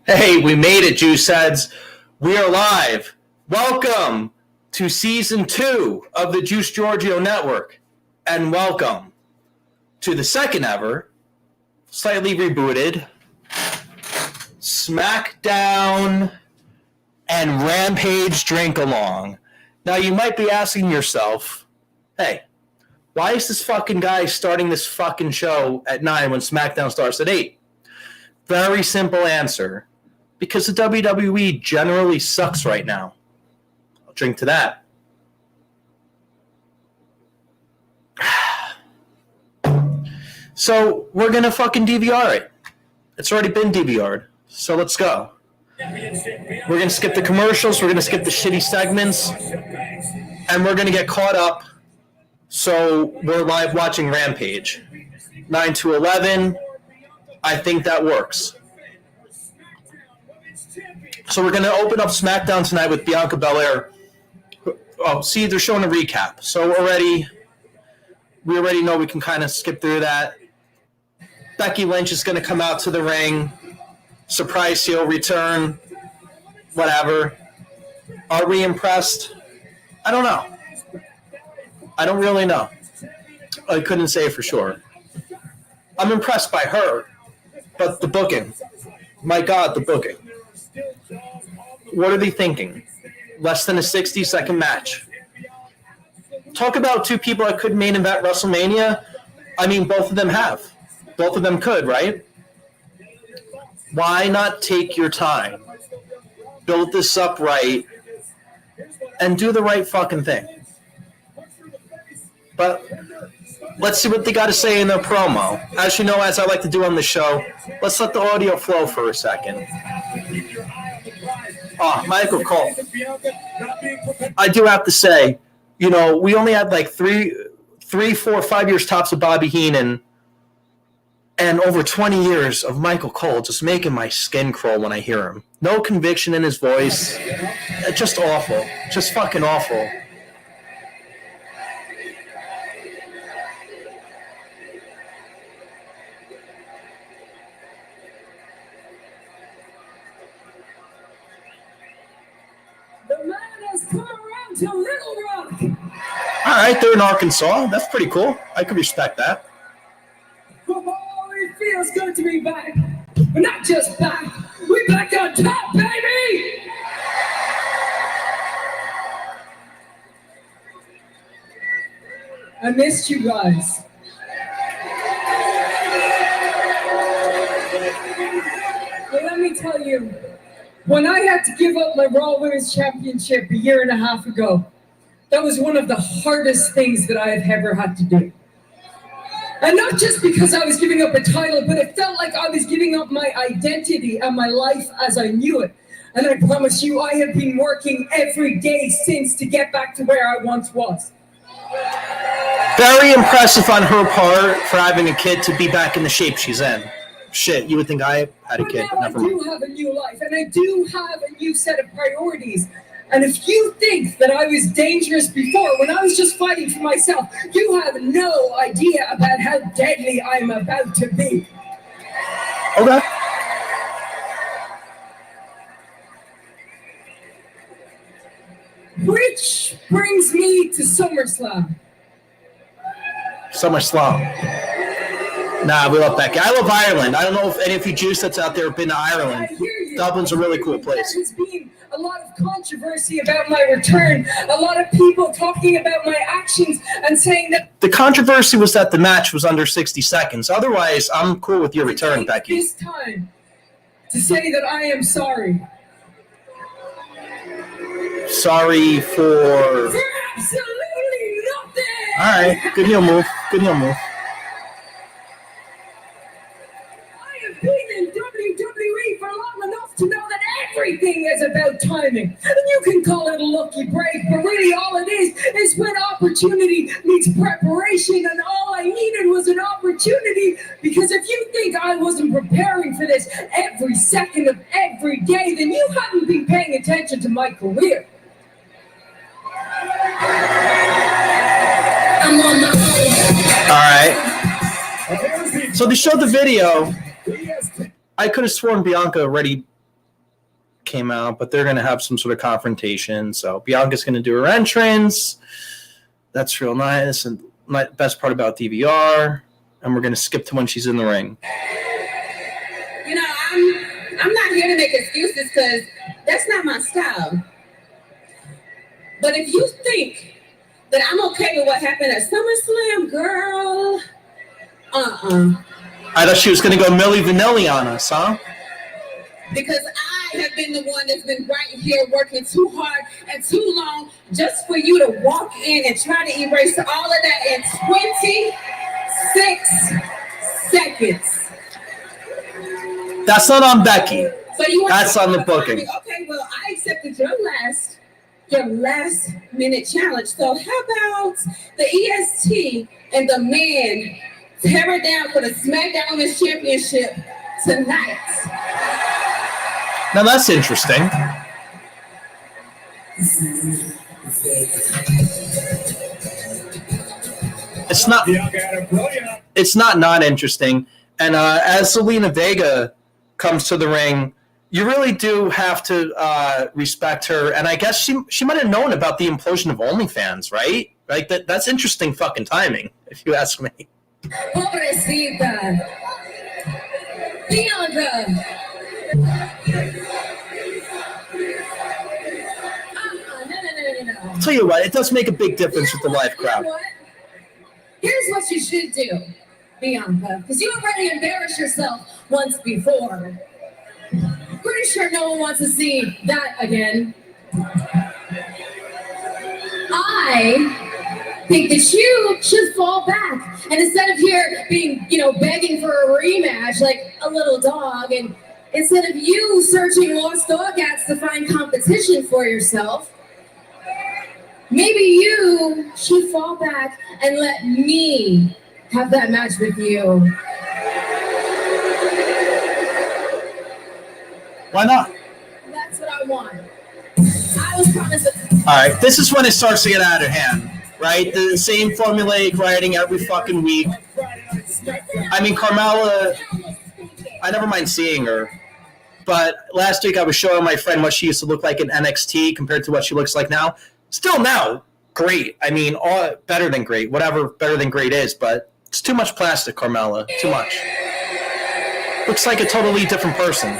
Hey, we made it, Juice Heads. We are live. Welcome to Season 2 of the Juice Giorgio Network. And welcome to the second ever, slightly rebooted, Smackdown and Rampage Drink Along. Now, you might be asking yourself, hey, why is this fucking guy starting this fucking show at 9 when Smackdown starts at 8? Very simple answer. Because the WWE generally sucks right now. I'll drink to that. So we're going to fucking DVR it. It's already been DVR'd. So let's go. We're going to skip the commercials. We're going to skip the shitty segments. And we're going to get caught up. So we're live watching Rampage. 9 to 11. I think that works. So we're going to open up Smackdown tonight with Bianca Belair. Oh, see, they're showing a recap. So we already know we can kind of skip through that. Becky Lynch is going to come out to the ring. Surprise heel return. Whatever. Are we impressed? I don't know. I don't really know. I couldn't say for sure. I'm impressed by her. But the booking. My God, the booking. What are they thinking? Less than a 60-second match. Talk about two people that could main event WrestleMania. I mean, both of them have. Both of them could, right? Why not take your time? Build this up right and do the right fucking thing. But let's see what they got to say in their promo. As you know, as I like to do on the show, let's let the audio flow for a second. Oh, Michael Cole. I do have to say, you know, we only had like 3, 4, 5 years tops of Bobby Heenan and over 20 years of Michael Cole just making my skin crawl when I hear him. No conviction in his voice. Just awful. Just fucking awful. Come around to Little Rock. All right, they're in Arkansas. That's pretty cool. I could respect that. Oh, it feels good to be back. But not just back. We're back on top, baby! I missed you guys. But let me tell you, when I had to give up my Raw Women's Championship a year and a half ago, that was one of the hardest things that I have ever had to do. And not just because I was giving up a title, but it felt like I was giving up my identity and my life as I knew it. And I promise you, I have been working every day since to get back to where I once was. Very impressive on her part for having a kid to be back in the shape she's in. Shit, you would think I had a kid. But now I do have a new life, and I do have a new set of priorities. And if you think that I was dangerous before, when I was just fighting for myself, you have no idea about how deadly I'm about to be. Okay. Which brings me to SummerSlam. SummerSlam. Nah, we love Becky. I love Ireland. I don't know if any of you Juice that's out there have been to Ireland. Dublin's a really cool place. There has been a lot of controversy about my return. A lot of people talking about my actions and saying that... The controversy was that the match was under 60 seconds. Otherwise, I'm cool with your return, Becky. This time to say that I am sorry. Sorry for... For absolutely nothing! All right. Good heel move. Good heel move. Been in WWE for long enough to know that everything is about timing. And you can call it a lucky break, but really all it is when opportunity meets preparation, and all I needed was an opportunity, because if you think I wasn't preparing for this every second of every day, then you haven't been paying attention to my career. I'm on the road. All right. So they showed the video. I could have sworn Bianca already came out, but they're going to have some sort of confrontation. So Bianca's going to do her entrance. That's real nice. And my best part about DVR. And we're going to skip to when she's in the ring. You know, I'm not here to make excuses because that's not my style. But if you think that I'm okay with what happened at SummerSlam, girl, I thought she was going to go Milli Vanilli on us, huh? Because I have been the one that's been right here working too hard and too long just for you to walk in and try to erase all of that in 26 seconds. That's not on Becky. So you want That's on the booking. Okay, well, I accepted your last minute challenge. So how about the EST and the men tear it down for the Smackdown Women's Championship tonight? Now that's interesting. It's not interesting. And as Zelina Vega comes to the ring, you really do have to respect her. And I guess she might have known about the implosion of OnlyFans, right? Like that's interesting fucking timing, if you ask me. Pobrecita. Bianca. No. I'll tell you what, it does make a big difference with the live crowd. You know what? Here's what you should do, Bianca, because you already embarrassed yourself once before. Pretty sure no one wants to see that again. I think that you should fall back, and instead of here being, begging for a rematch like a little dog, and instead of you searching lost dog ads to find competition for yourself, maybe you should fall back and let me have that match with you. Why not? That's what I want. I was promised. All right, this is when it starts to get out of hand, right? The same formulaic writing every fucking week. I mean, Carmella, I never mind seeing her, but last week I was showing my friend what she used to look like in NXT compared to what she looks like now. Still now, great. I mean, all better than great, whatever better than great is, but it's too much plastic, Carmella, too much. Looks like a totally different person.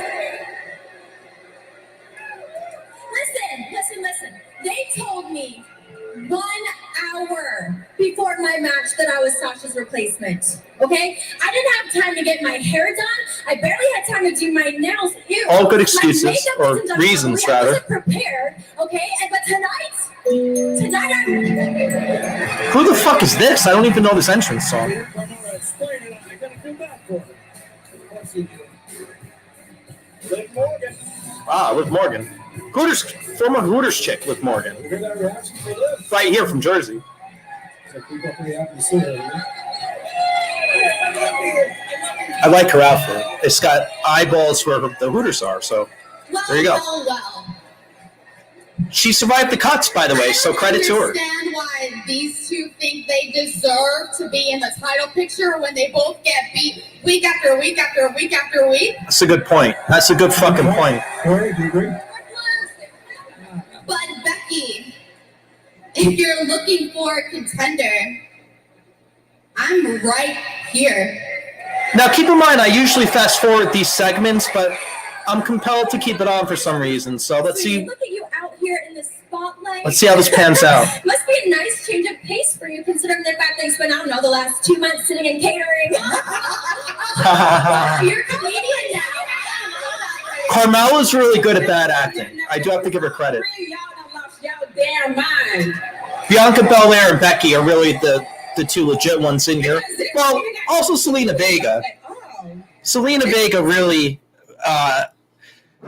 Listen. They told me 1 hour before my match that I was Sasha's replacement. Okay? I didn't have time to get my hair done. I barely had time to do my nails. Ew. All good excuses, or reasons, rather. I wasn't prepared, okay? But tonight I'm... Who the fuck is this? I don't even know this entrance song. Liv Morgan. Former Hooters chick, Liv Morgan. Right here from Jersey. I like her outfit. It's got eyeballs where the Hooters are, so there you go. Well. She survived the cuts, by the way, so credit to her. I don't understand why these two think they deserve to be in the title picture when they both get beat week after week after week after week. That's a good point. That's a good fucking point. But Becky, if you're looking for a contender, I'm right here. Now, keep in mind, I usually fast forward these segments, but I'm compelled to keep it on for some reason. So let's see. Look at you out here in the spotlight. Let's see how this pans out. Must be a nice change of pace for you, considering the fact that you spent, the last 2 months sitting in catering. You're a comedian now. Carmella's really good at bad acting. I do have to give her credit. Y'all damn mind. Bianca Belair and Becky are really the two legit ones in here. Well, also Zelina Vega. Zelina Vega really,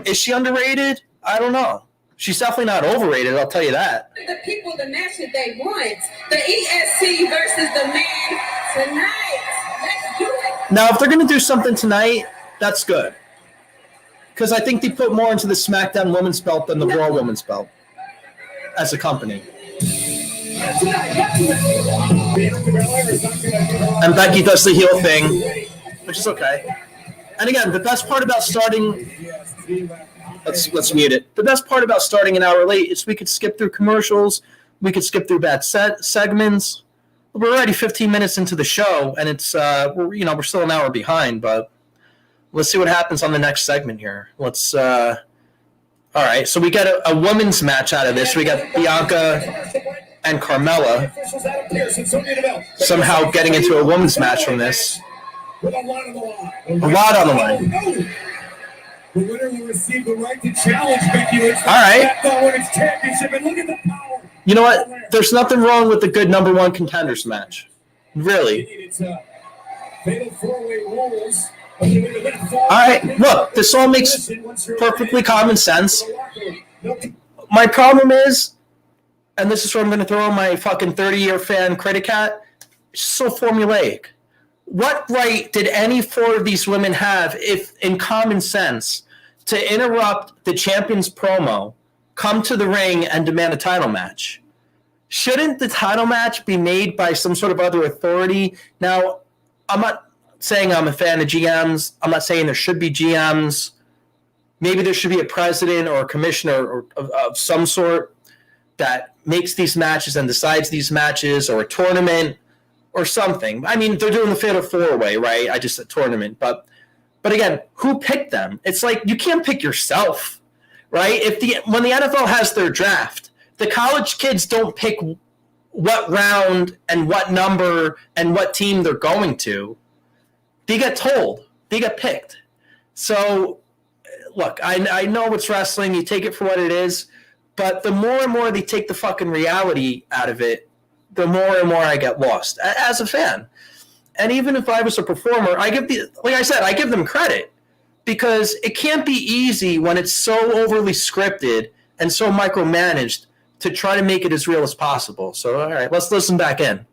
is she underrated? I don't know. She's definitely not overrated, I'll tell you that. The people, the match that they want. The ESC versus the man tonight. Let's do it. Now, if they're going to do something tonight, that's good. Because I think they put more into the SmackDown Women's belt than the Raw Women's belt as a company. And Becky does the heel thing, which is okay. And again, the best part about starting let's mute it. The best part about starting an hour late is we could skip through commercials. We could skip through bad segments. We're already 15 minutes into the show, and it's we're still an hour behind. But let's see what happens on the next segment here. Let's. All right, so we got a women's match out of this. We got Bianca and Carmella somehow getting into a women's match from this. With a lot on the line. A lot on the line. The winner will receive the right to challenge Becky Lynch for all right. Smackdown Women's Championship. And look at the power. You know what? There's nothing wrong with the good number one contenders match. Really. It's a fatal four-way rules. All right, look, this all makes perfectly common sense. My problem is, and this is where I'm going to throw my fucking 30-year fan critic hat, it's so formulaic. What right did any four of these women have, if in common sense, to interrupt the champion's promo, come to the ring, and demand a title match? Shouldn't the title match be made by some sort of other authority? Now, I'm not saying I'm a fan of GMs. I'm not saying there should be GMs. Maybe there should be a president or a commissioner of some sort that makes these matches and decides these matches, or a tournament or something. I mean, they're doing the fatal four-way, right? I just said tournament. But again, who picked them? It's like you can't pick yourself, right? When the NFL has their draft, the college kids don't pick what round and what number and what team they're going to. They get told. They get picked. So, look, I know it's wrestling. You take it for what it is. But the more and more they take the fucking reality out of it, the more and more I get lost as a fan. And even if I was a performer, I give them credit, because it can't be easy when it's so overly scripted and so micromanaged to try to make it as real as possible. So, all right, let's listen back in.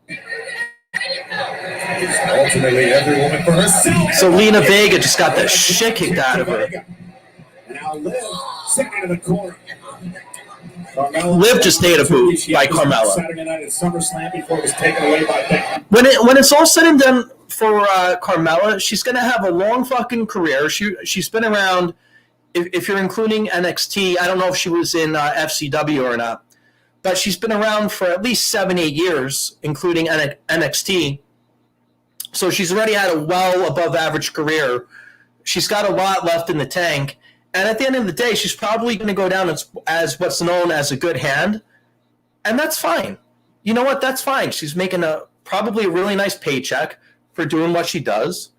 Ultimately, every woman for herself. Selena Vega just got the shit kicked out of her. And now Liv sitting into the corner. Liv just ate a boot by Carmella. Saturday night at SummerSlam before it was taken away by Becky. When it's all said and done for Carmella, she's going to have a long fucking career. She's been around, if you're including NXT, I don't know if she was in FCW or not, but she's been around for at least 7-8 years, including NXT. So she's already had a well above average career. She's got a lot left in the tank. And at the end of the day, she's probably going to go down as what's known as a good hand. And that's fine. You know what? That's fine. She's making probably a really nice paycheck for doing what she does.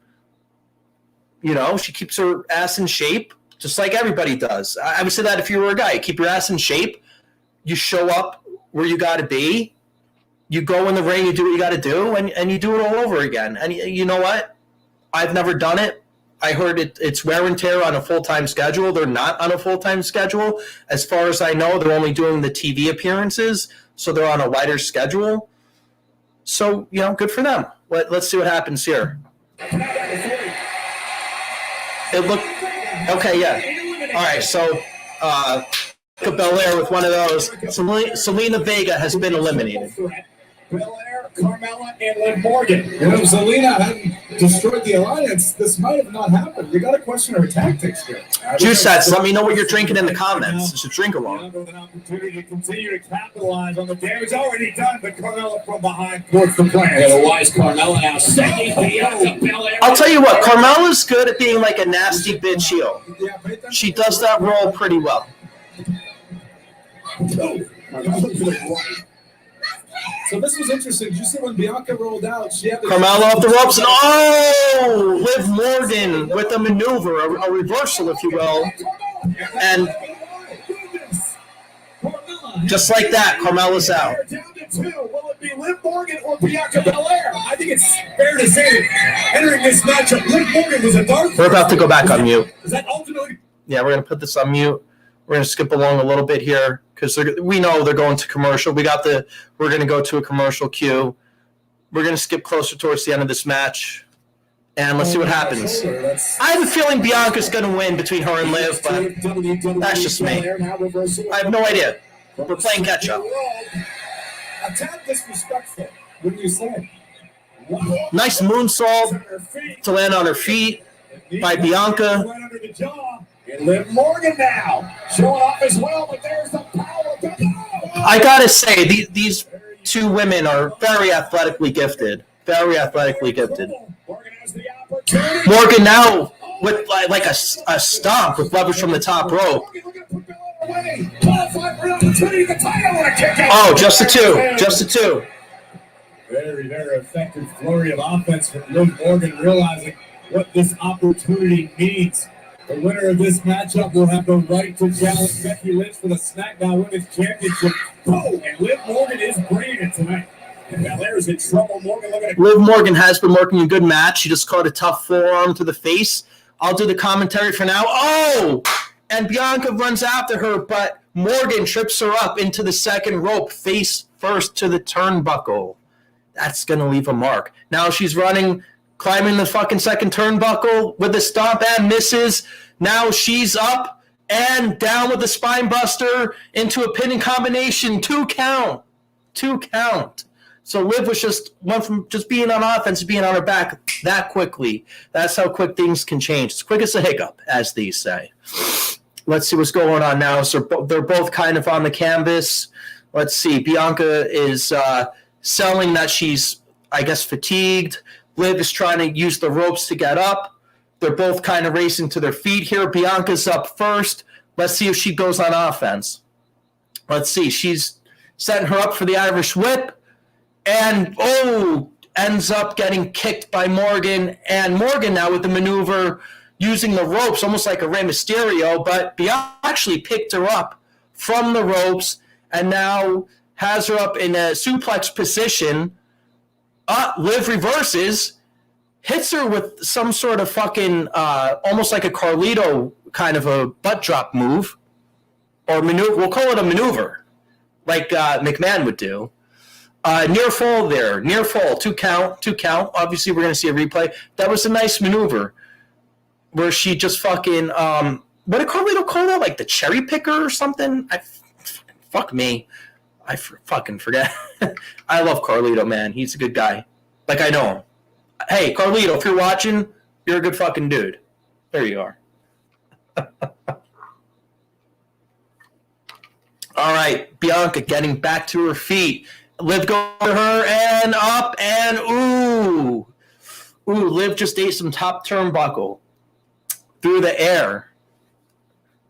You know, she keeps her ass in shape, just like everybody does. I would say that if you were a guy, you keep your ass in shape, you show up where you got to be, you go in the ring, you do what you got to do, and you do it all over again. And you know what? I've never done it. I heard it's wear and tear on a full-time schedule. They're not on a full-time schedule. As far as I know, they're only doing the TV appearances, so they're on a lighter schedule. So, you know, good for them. Let's see what happens here. It looked okay, yeah. All right, so Belair with one of those. Selena Vega has been eliminated. Belair, Carmella, and Liv Morgan. And if Zelina hadn't destroyed the alliance, this might have not happened. You got to question her tactics here. Juice sets, let me know what you're drinking in the comments. It's a drink along. An opportunity to continue to capitalize on the damage already done, but Carmella from behind. What's the plan? Yeah, the wise Carmella now setting Bianca Belair. I'll tell you what, Carmella's good at being like a nasty bitch heel. She does that role pretty well. So this was interesting. Did you see when Bianca rolled out? She had Carmella off the ropes, and Liv Morgan with a maneuver, a reversal, if you will. And just like that, Carmella's out. Down to 2. Will it be Liv Morgan or Bianca Belair? I think it's fair to say that entering this matchup, Liv Morgan was a dark. We're about to go back on mute. Is that ultimately? Yeah, we're going to put this on mute. We're going to skip along a little bit here because we know they're going to commercial. We're going to go to a commercial queue. We're going to skip closer towards the end of this match, and let's see what happens. I have a feeling Bianca's going to win between her and Liv, but that's just me. I have no idea. We're playing catch up. A tad disrespectful when you say. Nice moonsault to land on her feet by Bianca. Right under the jaw. And Liv Morgan now showing off as well, but there's the power. I gotta say, these two women are very athletically gifted. Very athletically gifted. Morgan has the opportunity. Morgan now with like a stomp with leverage from the top rope. Oh, just the two. Just the two. Very, very effective flurry of offense from Liv Morgan, realizing what this opportunity means. The winner of this matchup will have the right to challenge Becky Lynch for the Smackdown Women's Championship. Oh, and Liv Morgan is bringing it tonight. And Belair's in trouble. Morgan looking at Liv Morgan has been working a good match. She just caught a tough forearm to the face. I'll do the commentary for now. Oh! And Bianca runs after her, but Morgan trips her up into the second rope, face first to the turnbuckle. That's going to leave a mark. Now she's running, climbing the fucking second turnbuckle with a stomp and misses. Now she's up and down with the spine buster into a pinning combination. 2 count. 2 count. So Liv went from just being on offense to being on her back that quickly. That's how quick things can change. It's quick as a hiccup, as these say. Let's see what's going on now. So they're both kind of on the canvas. Let's see. Bianca is selling that she's, I guess, fatigued. Liv is trying to use the ropes to get up. They're both kind of racing to their feet here. Bianca's up first. Let's see if she goes on offense. Let's see. She's setting her up for the Irish whip. And, ends up getting kicked by Morgan. And Morgan now with the maneuver using the ropes, almost like a Rey Mysterio. But Bianca actually picked her up from the ropes and now has her up in a suplex position. Liv reverses, hits her with some sort of fucking, almost like a Carlito kind of a butt drop move. Or maneuver. We'll call it a maneuver, like McMahon would do. Near fall there. Near fall. 2 count. Obviously, we're going to see a replay. That was a nice maneuver where she just fucking, what did Carlito call that? Like the cherry picker or something? Fuck me. I fucking forget. I love Carlito, man. He's a good guy. Like, I know him. Hey, Carlito, if you're watching, you're a good fucking dude. There you are. All right, Bianca getting back to her feet. Liv goes to her and up and ooh. Liv just ate some top turnbuckle through the air.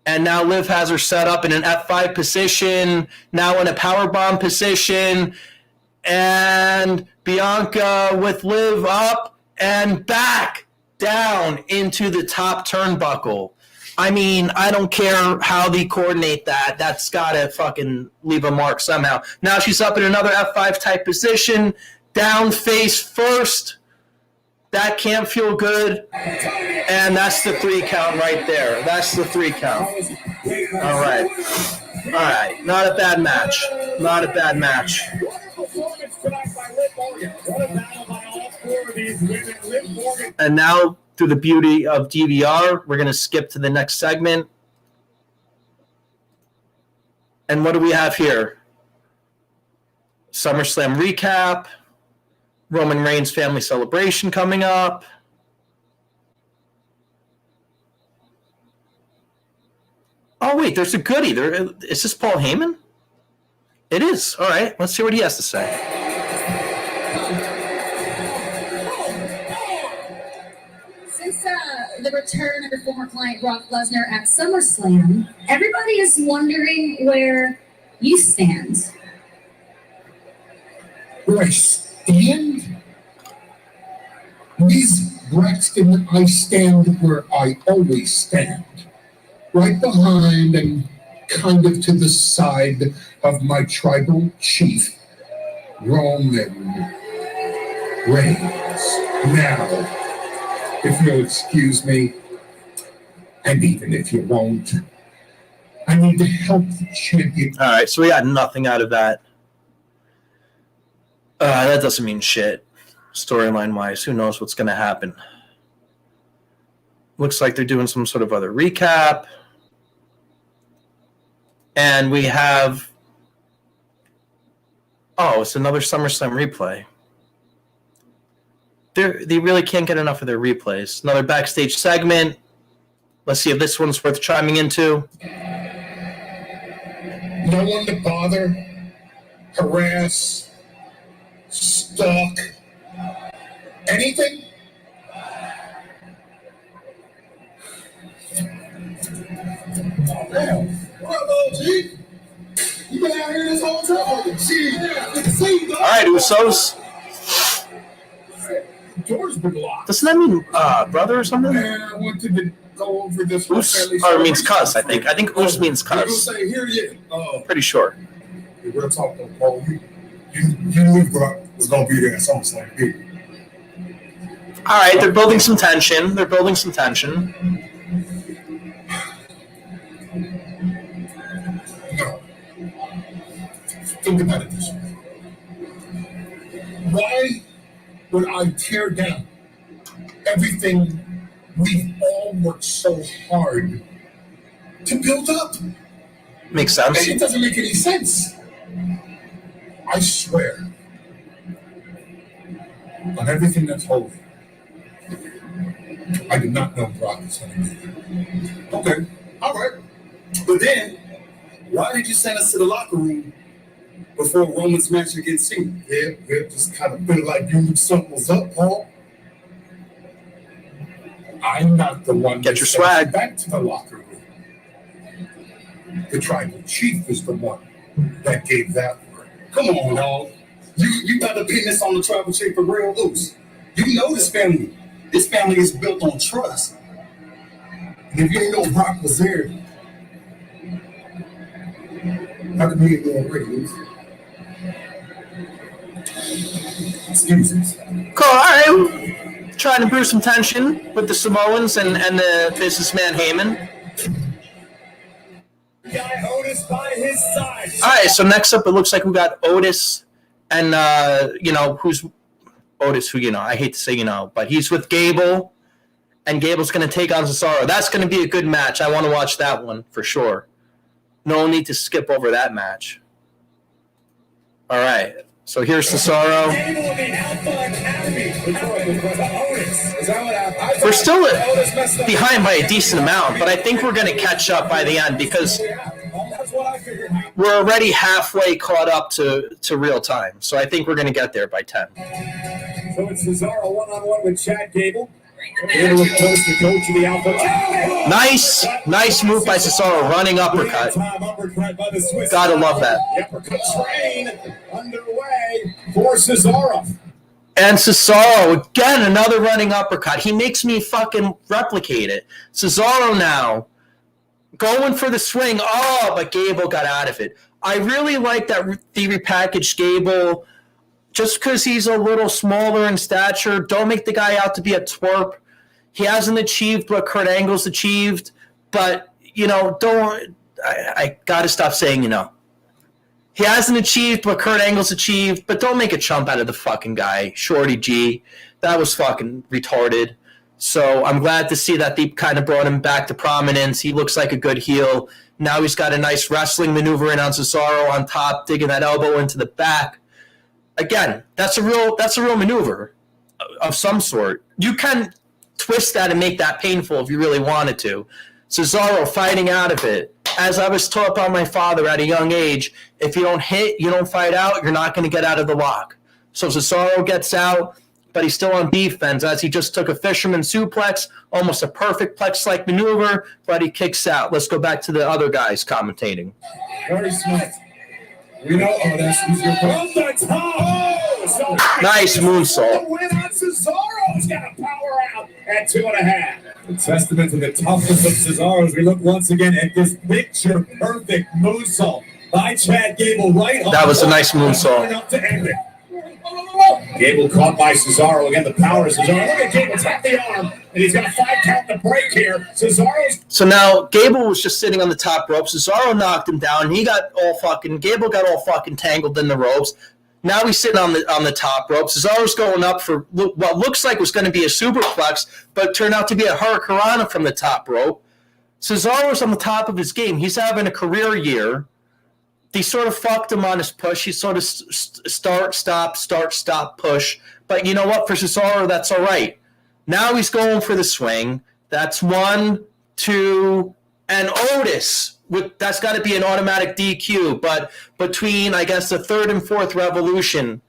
And now Liv has her set up in an F5 position, now in a powerbomb position. And Bianca with Liv up and back down into the top turnbuckle. I mean, I don't care how they coordinate that. That's got to fucking leave a mark somehow. Now she's up in another F5 type position, down face first. That can't feel good. And that's the 3 count right there. That's the 3 count. All right. Not a bad match. And now, through the beauty of DVR, we're going to skip to the next segment. And what do we have here? SummerSlam recap. Roman Reigns family celebration coming up. Oh, wait, there's a goodie. Is this Paul Heyman? It is. All right, let's see what he has to say. The return of your former client Brock Lesnar at SummerSlam, everybody is wondering where you stand. Where I stand? Ms. Braxton, I stand where I always stand. Right behind and kind of to the side of my tribal chief, Roman Reigns. Now, if you'll excuse me, and even if you won't, I need to help the champion. All right, so we got nothing out of that. That doesn't mean shit, storyline-wise. Who knows what's going to happen? Looks like they're doing some sort of other recap. And we have... Oh, it's another SummerSlam replay. They really can't get enough of their replays. Another backstage segment. Let's see if this one's worth chiming into. No one to bother, harass, stalk, anything? Damn. What up, OG? You been out here this whole time? Gee, yeah, good to see you, dog. All right, Usos. Door's been locked. Doesn't that mean brother or something? Man, I wanted to go over this. Us or means cuss, I think. I think us means You don't cuss. say here yet. Pretty sure. We're talking, Paul. You knew what was gonna be there at SummerSlam, didn't you? All right, they're building some tension. They're building some tension. No. Think about it this way. Why would I tear down everything we've all worked so hard to build up? Makes sense. It doesn't make any sense. I swear on everything that's holy, I did not know Brock was going to be here. Okay, all right. But then, why did you send us to the locker room before Roman's match against Cena? Yeah, just kind of feel like you knew something was up, Paul. I'm not the one Get that your sent you swag. back to the locker room. The tribal chief is the one that gave that word. Come on, dog. You got to pin this on the tribal chief for real loose. You know this family. This family is built on trust. And if you didn't know Brock was there, how come you didn't know already? Excuse me. Cool. All right. Trying to brew some tension with the Samoans and the businessman Heyman. Guy Otis by his side. All right. So next up, it looks like we got Otis, and who's Otis? Who I hate to say but he's with Gable, and Gable's going to take on Cesaro. That's going to be a good match. I want to watch that one for sure. No need to skip over that match. All right. So here's Cesaro. We're still behind by a decent amount, but I think we're going to catch up by the end because we're already halfway caught up to real time. So I think we're going to get there by 10. So it's Cesaro one-on-one with Chad Gable. Able to post the coach of the Alpha. Nice move by Cesaro, running uppercut. Gotta love that. The uppercut train underway for Cesaro. And Cesaro, again, another running uppercut. He makes me fucking replicate it. Cesaro now, going for the swing. Oh, but Gable got out of it. I really like that the repackaged Gable. Just because he's a little smaller in stature, don't make the guy out to be a twerp. He hasn't achieved what Kurt Angle's achieved, but, don't – I got to stop saying, He hasn't achieved what Kurt Angle's achieved, but don't make a chump out of the fucking guy, Shorty G. That was fucking retarded. So I'm glad to see that they kind of brought him back to prominence. He looks like a good heel. Now he's got a nice wrestling maneuver in on Cesaro on top, digging that elbow into the back. Again, that's a real maneuver of some sort. You can twist that and make that painful if you really wanted to. Cesaro fighting out of it. As I was taught by my father at a young age, if you don't hit, you don't fight out, you're not going to get out of the lock. So Cesaro gets out, but he's still on defense as he just took a fisherman suplex, almost a perfect plex-like maneuver, but he kicks out. Let's go back to the other guys commentating. Very smart. We know Otis. He's your from the top. Nice moonsault. Win on Cesaro's got a power out at 2.5. A testament to the toughness of Cesaro as we look once again at this picture-perfect moonsault by Chad Gable right on. That was a nice moonsault. Enough to end it. Gable caught by Cesaro. Again, the power of Cesaro. Look at Gable tap the arm, and he's got a 5-count to break here. Cesaro's. So now Gable was just sitting on the top rope. Cesaro knocked him down. Gable got all fucking tangled in the ropes. Now he's sitting on the top rope. Cesaro's going up for what looks like was going to be a superplex, but turned out to be a hurricanrana from the top rope. Cesaro's on the top of his game. He's having a career year. They sort of fucked him on his push. He sort of start, stop, push. But you know what? For Cesaro, that's all right. Now he's going for the swing. That's 1, to an Otis. That's got to be an automatic DQ. But between, I guess, the third and fourth Revolution,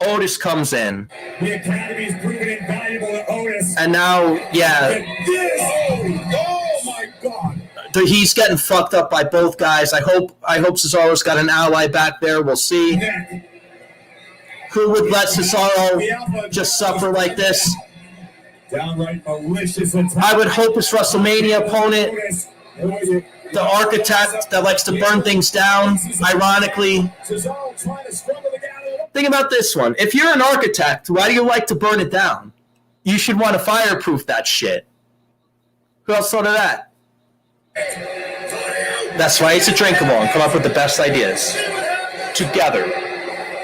Otis comes in. The Academy's proven invaluable to Otis. And now, yeah. Oh my God. He's getting fucked up by both guys. I hope Cesaro's got an ally back there. We'll see. Who would let Cesaro just suffer like this? Downright malicious attack. I would hope his WrestleMania opponent, the architect that likes to burn things down, ironically. Think about this one. If you're an architect, why do you like to burn it down? You should want to fireproof that shit. Who else thought of that? That's why it's a drinkable and come up with the best ideas. Together.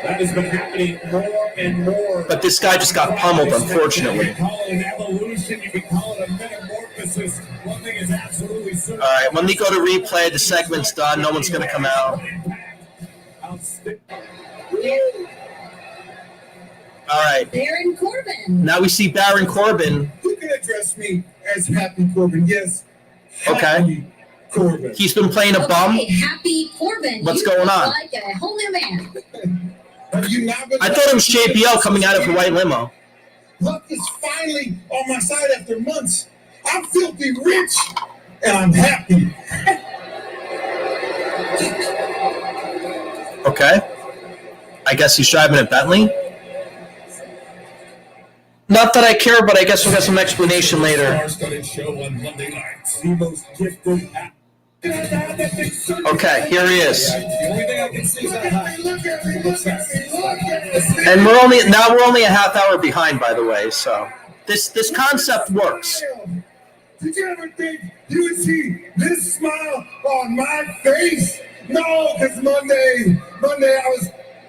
That has been happening more and more. But this guy just got pummeled, unfortunately. You can call it an evolution, you can call it a metamorphosis. One thing is absolutely certain. All right, when we go to replay, the segment's done. No one's going to come out. All right. Baron Corbin. Now we see Baron Corbin. You can address me as Happy Corbin, yes. Okay. Happy Corbin. He's been playing a bum. Okay, Happy Corbin. What's You going look on? Like a whole new man. Have you not been I thought it was JBL coming out of the white limo. Luck is finally on my side after months. I'm filthy rich and I'm happy. Okay. I guess he's driving a Bentley. Not that I care, but I guess we'll get some explanation later. Star-studded show on Monday nights. The most gifted. Okay, here he is. The only thing I can see is that And we're only a half hour behind, by the way. So this concept works. Did you ever think you would see this smile on my face? No, because Monday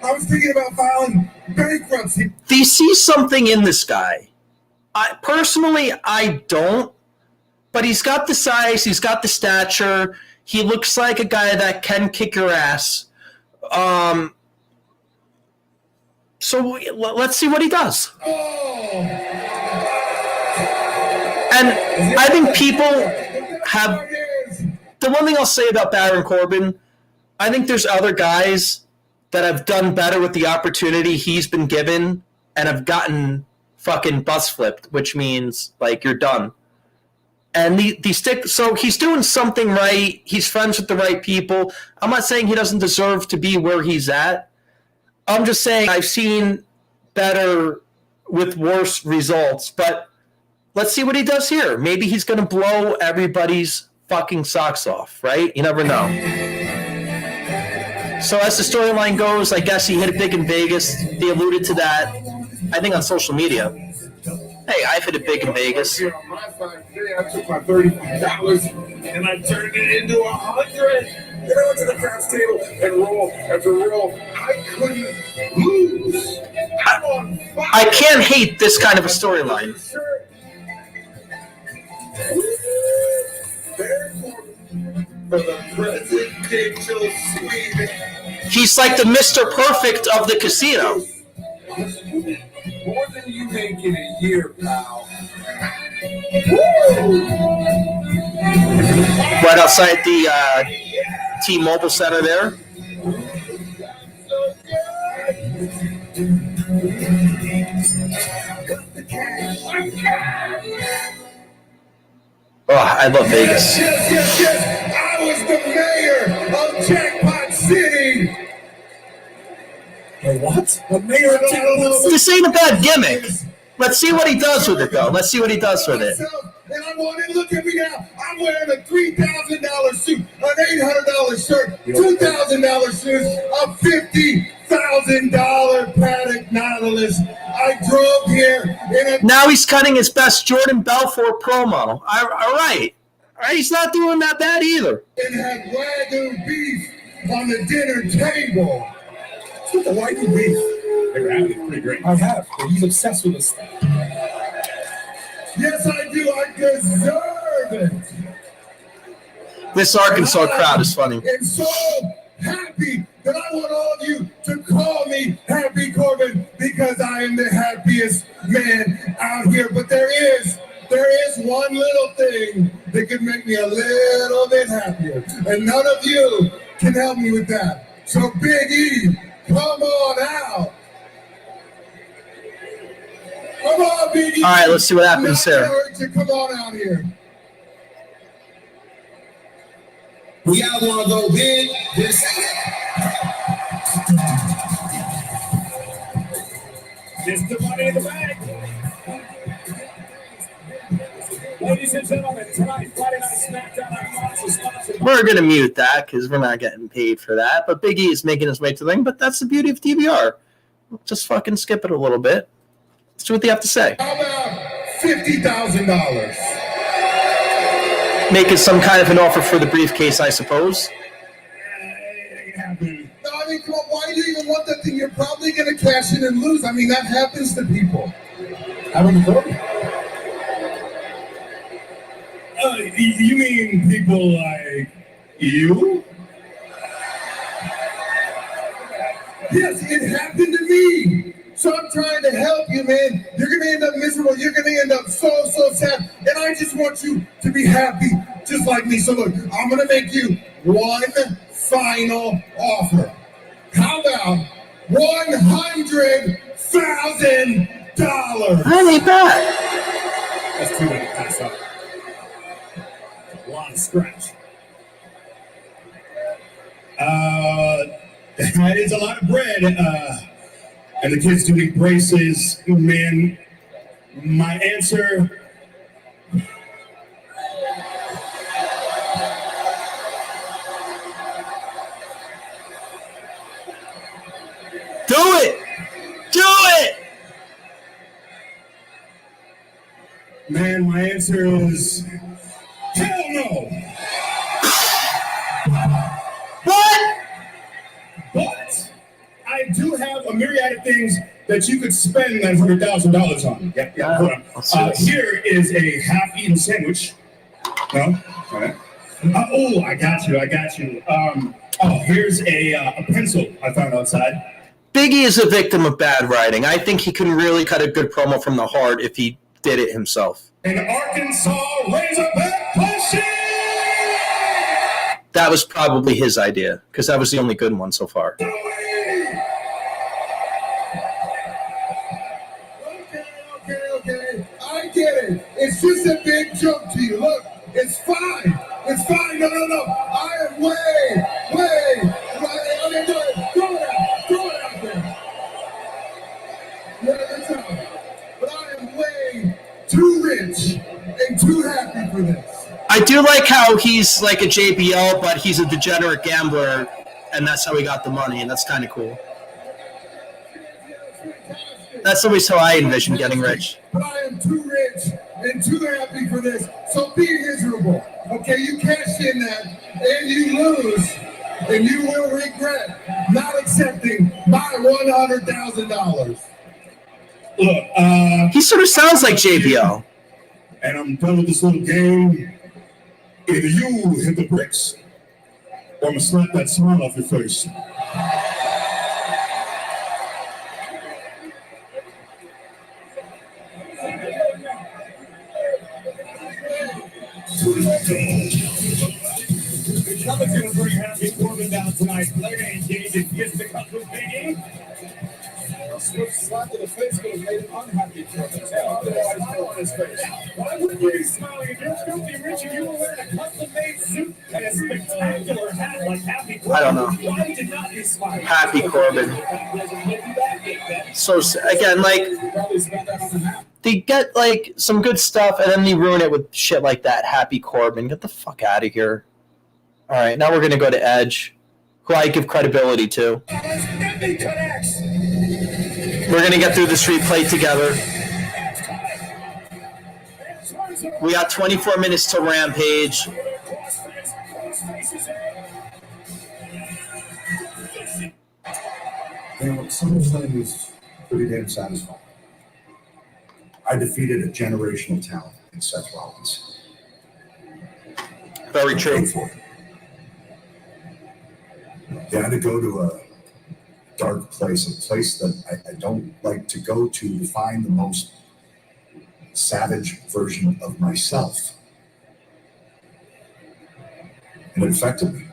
I was thinking about filing bankruptcy. Do you see something in this guy? Personally, I don't. But he's got the size, he's got the stature. He looks like a guy that can kick your ass. So let's see what he does. And I think people have... The one thing I'll say about Baron Corbin, I think there's other guys that have done better with the opportunity he's been given and have gotten fucking bus flipped, which means, like, you're done. And so he's doing something right. He's friends with the right people. I'm not saying he doesn't deserve to be where he's at. I'm just saying I've seen better with worse results. But let's see what he does here. Maybe he's going to blow everybody's fucking socks off, right? You never know. So as the storyline goes, I guess he hit it big in Vegas. He alluded to that, I think, on social media. Hey, I've hit it big in Vegas. On my side today, I took my $35 and I turned it into $100. And I went to the craps table and roll after roll. I couldn't lose. I'm on fire. I can't hate this kind of a storyline. For the presidential suite. He's like the Mr. Perfect of the casino. More than you make in a year, pal. Right outside the T-Mobile Center there. Oh, I love Vegas. Yes. I was the mayor of Jackpot City. what? The mayor of Jackpot City. This ain't a bad gimmick. Let's see what he does with it, though. Let's see what he does with it. And I want to look at me now. I'm wearing a $3,000 suit, an $800 shirt, $2,000 shoes, a $50,000 paddock Nautilus. I drove here in a... Now he's cutting his best Jordan Belfort promo. All right. He's not doing that bad either. And had Wagyu beef on the dinner table. What's the Wagyu beef? They were having it pretty great. I have, but he's obsessed with this stuff. Yes, I do. I deserve it. This Arkansas crowd is funny. And so happy that I want all of you to call me Happy Corbin because I am the happiest man out here. But there is one little thing that could make me a little bit happier. And none of you can help me with that. So Big E, come on out. Come on, Big E. All right, let's see what happens here. Come on out here. We all want to go big. This. Just the money in the bag. Ladies and gentlemen, tonight, Friday Night Smackdown on Fox is sponsored by... We're going to mute that because we're not getting paid for that. But Big E is making his way to the ring. But that's the beauty of DVR. Just fucking skip it a little bit. Let's see what they have to say. How about $50,000? Making some kind of an offer for the briefcase, I suppose. No, I mean, come on, why do you even want that thing? You're probably going to cash in and lose. I mean, that happens to people. Haven't you heard? You mean people like you? Yes, it happened to me. So I'm trying to help you, man. You're going to end up miserable. You're going to end up so sad. And I just want you to be happy, just like me. So look, I'm going to make you one final offer. How about $100,000? I need that. That's too many to pass up. A lot of scratch. That is a lot of bread. And the kids doing braces. Man, my answer... Do it! Do it! Man, my answer is... Hell no! What? But I do have a myriad of things that you could spend that $100,000 on. Yeah, hold on. Here is a half-eaten sandwich. No? All right. Oh, I got you. Here's a pencil I found outside. Biggie is a victim of bad writing. I think he can really cut a good promo from the heart if he did it himself. An Arkansas Razorback pushing! That was probably his idea, because that was the only good one so far. Okay. I get it. It's just a big joke to you. Look, it's fine. It's fine. No. I am way. Okay, do it. Throw it out there. Yeah, that's all. But I am way too rich and too happy for this. I do like how he's like a JBL, but he's a degenerate gambler, and that's how he got the money, and that's kind of cool. That's always how I envision getting rich. But I am too rich and too happy for this, so be miserable. Okay, you cash in that, and you lose, and you will regret not accepting my $100,000. Look, He sort of sounds like JBL. and I'm done with this little game. Either you hit the bricks, or I'm gonna slap that smile off your face. The Cubs gonna bring Happy Corbin down tonight. Later engaged in fisticuffs with Big E. A swift slap to the face would have made him unhappy. Otherwise, no on his face. Why wouldn't you be smiling if you're filthy rich and you were wearing a custom-made suit and a spectacular hat like Happy Corbin? I don't know. Why would you not be smiling? Happy Corbin. So again, like Probably spent that on the hat. they get like some good stuff, and then they ruin it with shit like that. Happy Corbin, get the fuck out of here. All right, now we're gonna go to Edge, who I give credibility to. We're gonna get through this replay together. We got 24 minutes till Rampage. You know, SummerSlam was pretty damn satisfying. I defeated a generational talent in Seth Rollins. Very true. Paid for it. Yeah, I had to go to a dark place, a place that I don't like to go to find the most savage version of myself. And it affected me.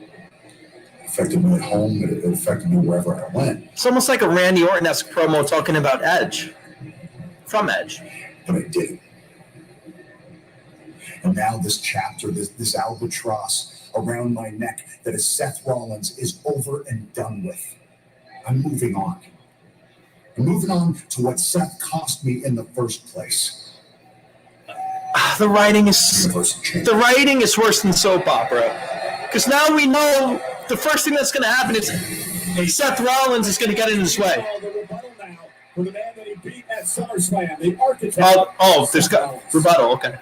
It affected me at home. It affected me wherever I went. It's almost like a Randy Orton-esque promo talking about Edge. From Edge. But I didn't. And now this chapter, this albatross around my neck that is Seth Rollins is over and done with. I'm moving on. I'm moving on to what Seth cost me in the first place. The writing is worse than soap opera. Because now we know the first thing that's going to happen is Seth Rollins is going to get in his way. For the man that he beat at SummerSlam, the architect. There's got rebuttal. Okay.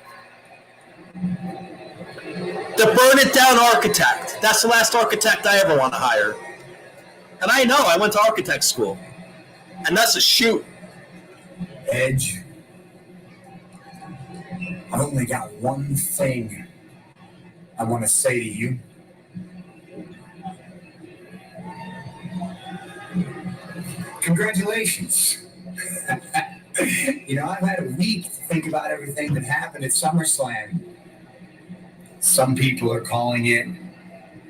The burn it down architect. That's the last architect I ever want to hire. And I know I went to architect school, and that's a shoot. Edge, I've only got one thing I want to say to you. Congratulations. I've had a week to think about everything that happened at SummerSlam. Some people are calling it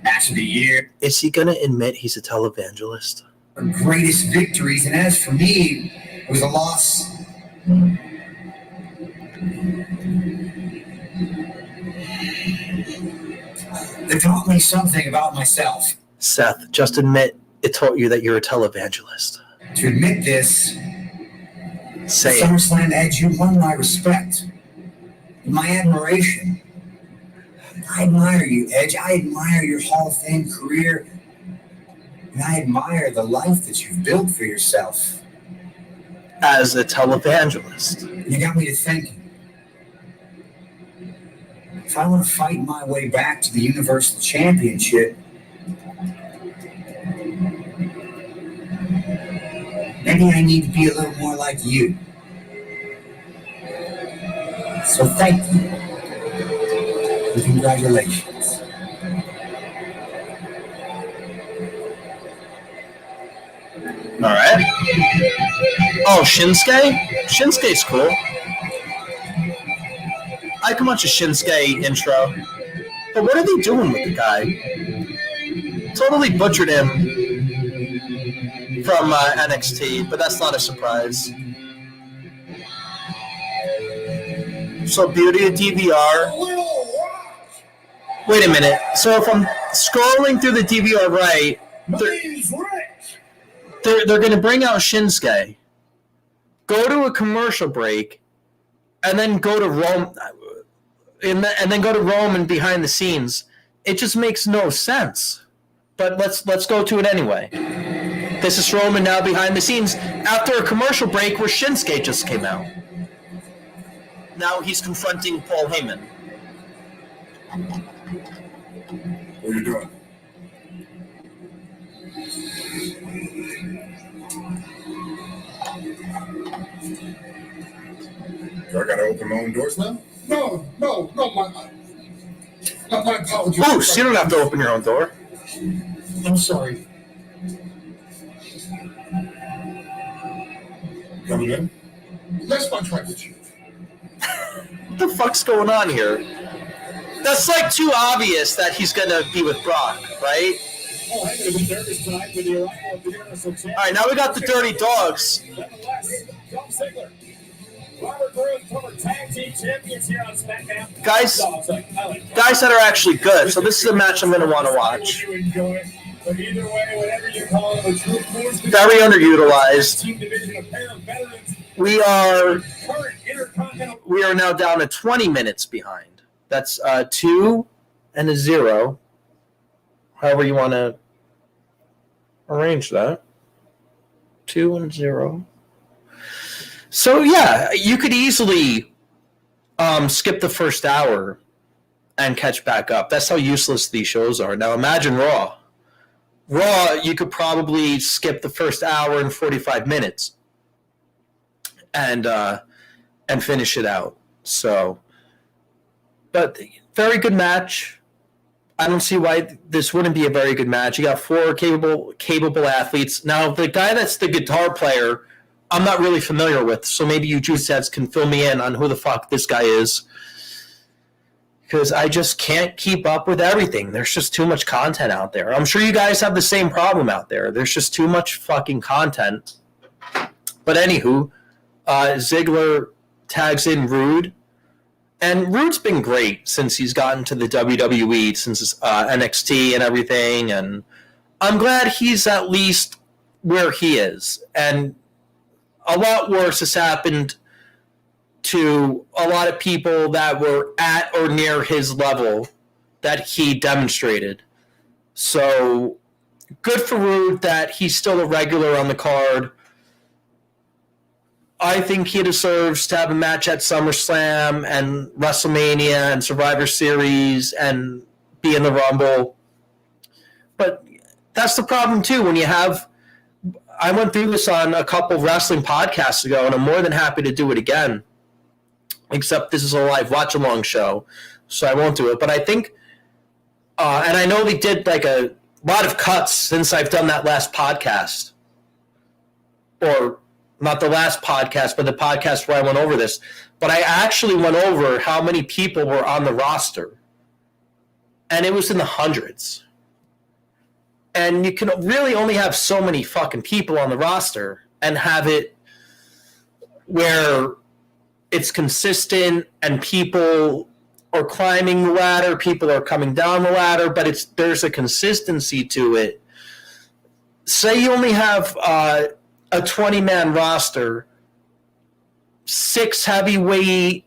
Match of the Year. Is he going to admit he's a televangelist? Greatest victories, and as for me, it was a loss. It taught me something about myself. Seth, just admit it taught you that you're a televangelist. To admit this, say SummerSlam Edge, you won my respect, my admiration. I admire you, Edge. I admire your Hall of Fame career, and I admire the life that you've built for yourself. As a televangelist. You got me to thinking. If I want to fight my way back to the Universal Championship, maybe I need to be a little more like you. So thank you. And congratulations. All right. Oh, Shinsuke? Shinsuke's cool. I can watch a Shinsuke intro. But what are they doing with the guy? Totally butchered him from NXT, but that's not a surprise. So beauty of DVR. Wait a minute. So if I'm scrolling through the DVR right, they're going to bring out Shinsuke, go to a commercial break, and then go to Rome, and then go to Roman behind the scenes. It just makes no sense. But let's go to it anyway. This is Roman now behind the scenes after a commercial break where Shinsuke just came out. Now he's confronting Paul Heyman. What are you doing? Do I gotta open my own doors now? No, my apologies. Oh, so you don't have to open your own door. I'm sorry. Coming in? That's my tribal chief. What the fuck's going on here? That's like too obvious that he's gonna be with Brock, right? Oh, Heyman is there this time with the arrival of the Universal Champion. All right, now we got the Dirty Dogs. Nonetheless, Tom Ziggler, Robert Roode, former tag team champions here on Smackdown. Guys that are actually good. So this is a match I'm gonna want to watch. You enjoy it, but either way, whatever you call it, a true force. Very underutilized. Team division, a pair of veterans. We are Current Intercontinental. now down to 20 minutes behind. That's 2 and a 0. However you want to arrange that. 2 and 0. So yeah, you could easily skip the first hour and catch back up. That's how useless these shows are. Now imagine Raw. Raw, you could probably skip the first hour and 45 minutes and finish it out. So, but very good match. I don't see why this wouldn't be a very good match. You got 4 capable athletes. Now, the guy that's the guitar player, I'm not really familiar with, so maybe you juice heads can fill me in on who the fuck this guy is. because I just can't keep up with everything. There's just too much content out there. I'm sure you guys have the same problem out there. There's just too much fucking content. But anywho, Ziggler tags in Rude. And Rude's been great since he's gotten to the WWE, since NXT and everything. And I'm glad he's at least where he is. And a lot worse has happened to a lot of people that were at or near his level that he demonstrated. So good for Rude that he's still a regular on the card. I think he deserves to have a match at SummerSlam and WrestleMania and Survivor Series and be in the Rumble. But that's the problem too. When you have, I went through this on a couple of wrestling podcasts ago, and I'm more than happy to do it again. Except this is a live watch-along show, so I won't do it. But I think, and I know they did like a lot of cuts since I've done that last podcast. Or not the last podcast, but the podcast where I went over this. But I actually went over how many people were on the roster. And it was in the hundreds. And you can really only have so many fucking people on the roster and have it where it's consistent and people are climbing the ladder, people are coming down the ladder, but there's a consistency to it. Say you only have a 20-man roster, 6 heavyweight,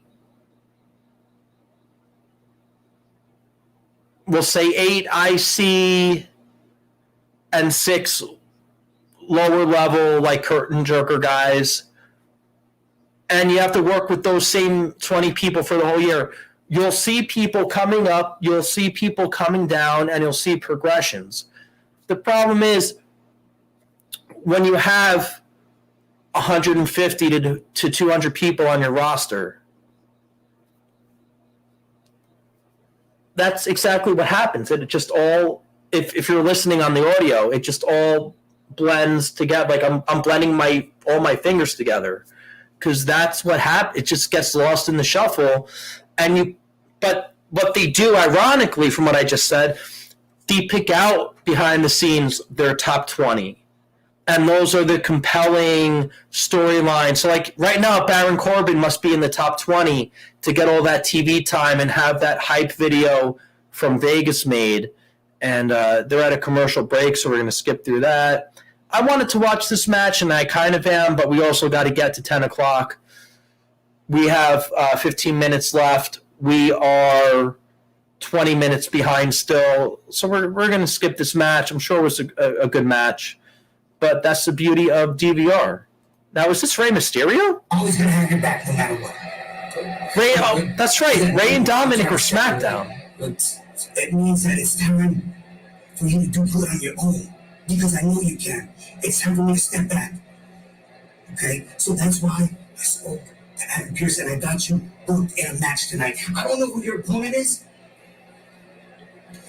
we'll say 8 IC, and 6 lower level, like curtain jerker guys. And you have to work with those same 20 people for the whole year. You'll see people coming up, you'll see people coming down, and you'll see progressions. The problem is when you have 150 to 200 people on your roster, that's exactly what happens. And it just all, if you're listening on the audio, it just all blends together. Like I'm blending all my fingers together. Because that's what happens. It just gets lost in the shuffle. But what they do, ironically, from what I just said, they pick out behind the scenes their top 20. And those are the compelling storylines. So like right now, Baron Corbin must be in the top 20 to get all that TV time and have that hype video from Vegas made. And they're at a commercial break, so we're going to skip through that. I wanted to watch this match, and I kind of am, but we also got to get to 10 o'clock. We have 15 minutes left. We are 20 minutes behind still, so we're going to skip this match. I'm sure it was a good match, but that's the beauty of DVR. Now, is this Rey Mysterio? Always going to have your back no matter what. Ray, oh, that's right. Ray and Dominic are SmackDown. It means that it's time for you to do good on your own. Because I know you can. It's time for me to step back. Okay? So that's why I spoke to Adam Pearce and I got you booked in a match tonight. I don't know who your opponent is,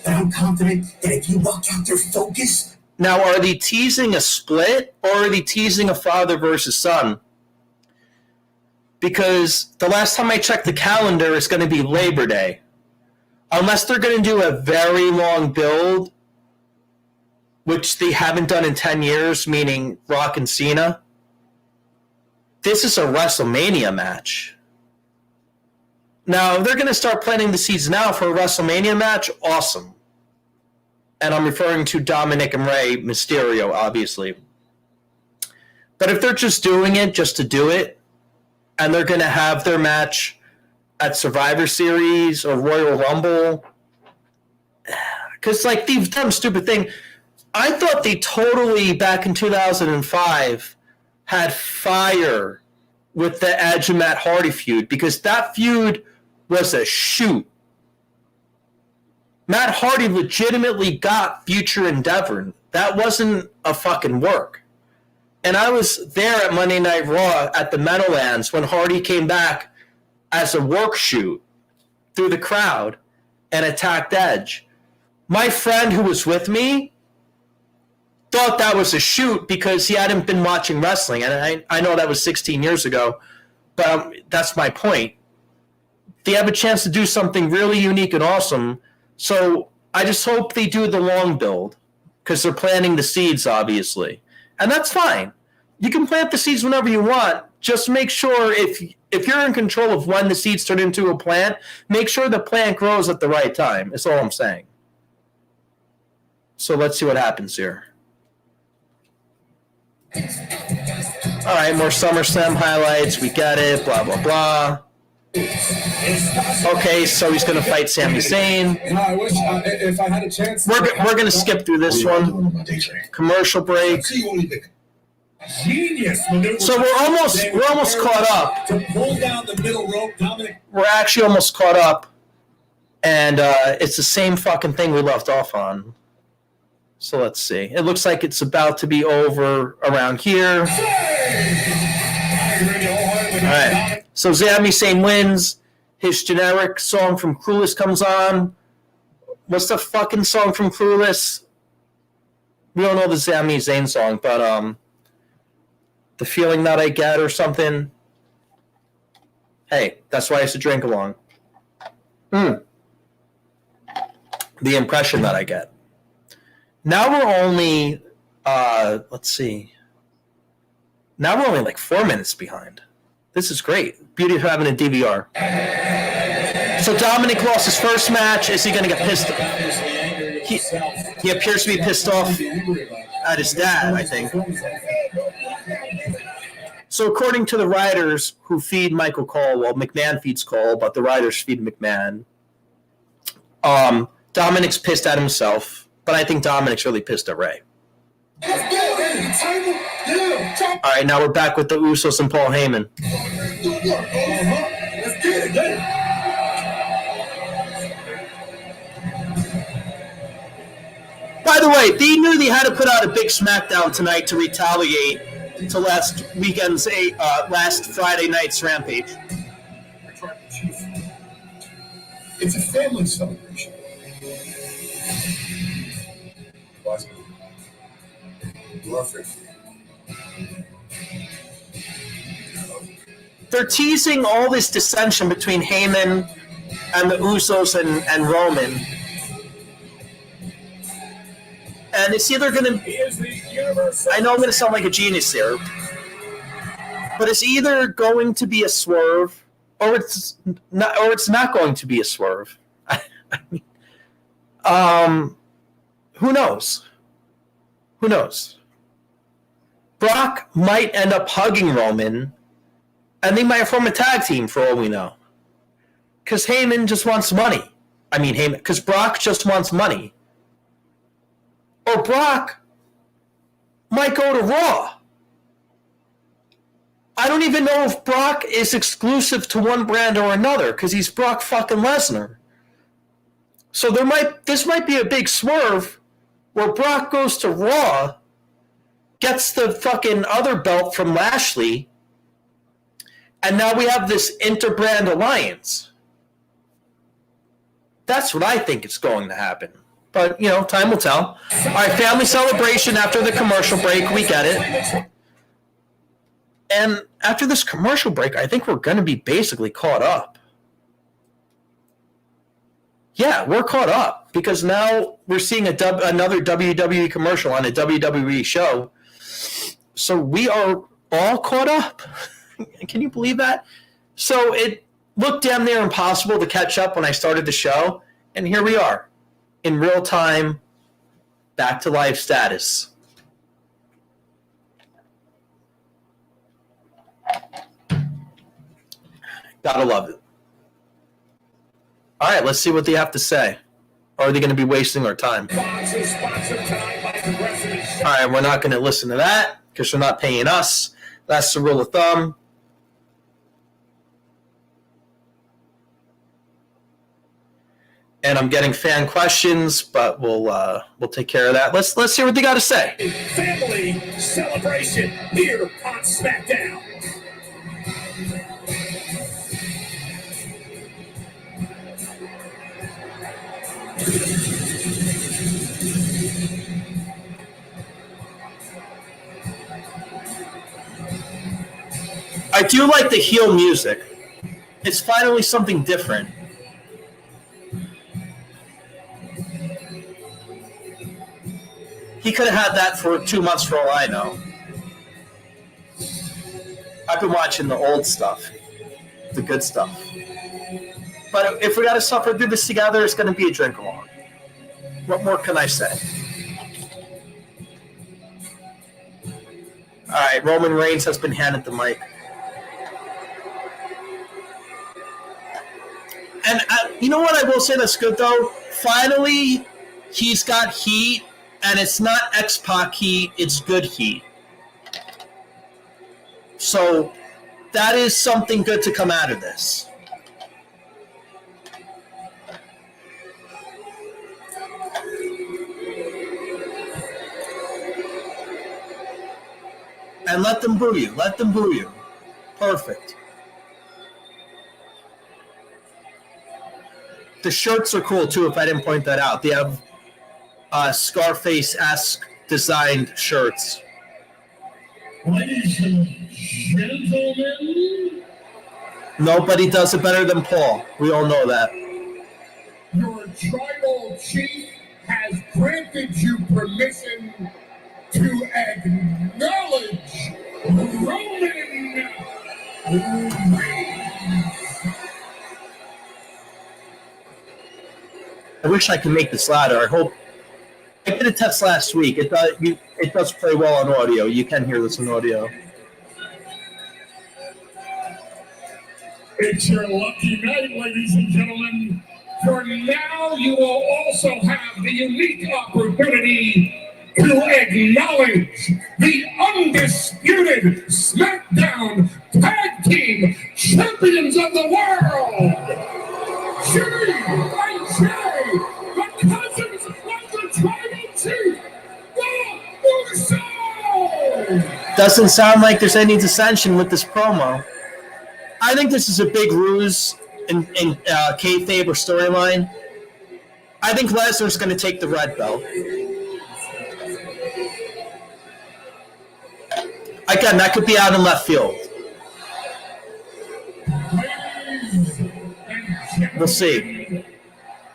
but I'm confident that if you walk out there focused. Now, are they teasing a split or are they teasing a father versus son? Because the last time I checked the calendar, it's going to be Labor Day. Unless they're going to do a very long build, which they haven't done in 10 years, meaning Rock and Cena. This is a WrestleMania match. Now, if they're going to start planting the seeds now for a WrestleMania match, awesome. And I'm referring to Dominic and Rey Mysterio, obviously. But if they're just doing it just to do it, and they're going to have their match at Survivor Series or Royal Rumble, because like they've done a stupid thing. I thought they totally, back in 2005, had fire with the Edge and Matt Hardy feud, because that feud was a shoot. Matt Hardy legitimately got Future Endeavor. That wasn't a fucking work. And I was there at Monday Night Raw at the Meadowlands when Hardy came back as a work shoot through the crowd and attacked Edge. My friend who was with me thought that was a shoot because he hadn't been watching wrestling. And I know that was 16 years ago, but that's my point. they have a chance to do something really unique and awesome. So I just hope they do the long build because they're planting the seeds, obviously. And that's fine. You can plant the seeds whenever you want. Just make sure if you're in control of when the seeds turn into a plant, make sure the plant grows at the right time. That's all I'm saying. So let's see what happens here. All right, more SummerSlam highlights. We got it. Blah, blah, blah. Okay, so he's going to fight Sami Zayn. I wish if I had a chance. We're going to skip through this one. Commercial break. Genius maneuver. So we're almost caught up. To pull down the middle rope, Dominic. We're actually almost caught up, and it's the same fucking thing we left off on. So let's see. It looks like it's about to be over around here. All right. So Sami Zayn wins. His generic song from Clueless comes on. What's the fucking song from Clueless? We don't know the Sami Zayn song, but The Feeling That I Get or something. Hey, that's why I used to drink along. The impression that I get. Now we're only, let's see. Now we're only like 4 minutes behind. This is great. Beauty of having a DVR. So Dominic lost his first match. Is he going to get pissed off? He appears to be pissed off at his dad, I think. So according to the writers who feed Michael Cole, well, McMahon feeds Cole, but the writers feed McMahon. Dominic's pissed at himself, but I think Dominic's really pissed at Ray. All right, now we're back with the Usos and Paul Heyman. By the way, they knew they had to put out a big Smackdown tonight to retaliate to last Friday night's Rampage. It's a family celebration. They're teasing all this dissension between Heyman and the Usos and Roman. And it's either going to... I know I'm going to sound like a genius here. But it's either going to be a swerve or it's not going to be a swerve. I mean, who knows? Who knows? Brock might end up hugging Roman, and they might form a tag team for all we know. Because Heyman just wants money. I mean, because Brock just wants money. Or Brock might go to Raw. I don't even know if Brock is exclusive to one brand or another, because he's Brock fucking Lesnar. So this might be a big swerve where Brock goes to Raw, gets the fucking other belt from Lashley, and now we have this interbrand alliance. That's what I think is going to happen. But, time will tell. All right, family celebration after the commercial break. We get it. And after this commercial break, I think we're going to be basically caught up. Yeah, we're caught up because now we're seeing another WWE commercial on a WWE show. So we are all caught up. Can you believe that? So it looked damn near impossible to catch up when I started the show. And here we are in real time, back to live status. Gotta love it. All right, let's see what they have to say. Or are they going to be wasting our time? All right, we're not going to listen to that because they're not paying us. That's the rule of thumb. And I'm getting fan questions, but we'll take care of that. Let's hear what they got to say. Family celebration here on Smackdown. I do like the heel music. It's finally something different. He could have had that for 2 months for all I know. I've been watching the old stuff, the good stuff. But if we got to suffer through this together, it's going to be a drink along. What more can I say? All right, Roman Reigns has been handed the mic. And you know what I will say that's good, though? Finally, he's got heat, and it's not X-Pac heat, it's good heat. So that is something good to come out of this. And let them boo you. Let them boo you. Perfect. The shirts are cool, too, if I didn't point that out. They have Scarface-esque designed shirts. Ladies and gentlemen, Nobody does it better than Paul. We all know that. your tribal chief has granted you permission to acknowledge Roman Reigns. I wish I could make this louder. I hope. I did a test last week. It does play well on audio. You can hear this on audio. It's your lucky night, ladies and gentlemen. For now, you will also have the unique opportunity to acknowledge the undisputed Smackdown Tag Team Champions of the World, G.I.J., the cousins of the Tribal Chief, the Usos. Doesn't sound like there's any dissension with this promo. I think this is a big ruse in kayfabe or storyline. I think Lesnar's going to take the red belt. Again, that could be out in left field. We'll see.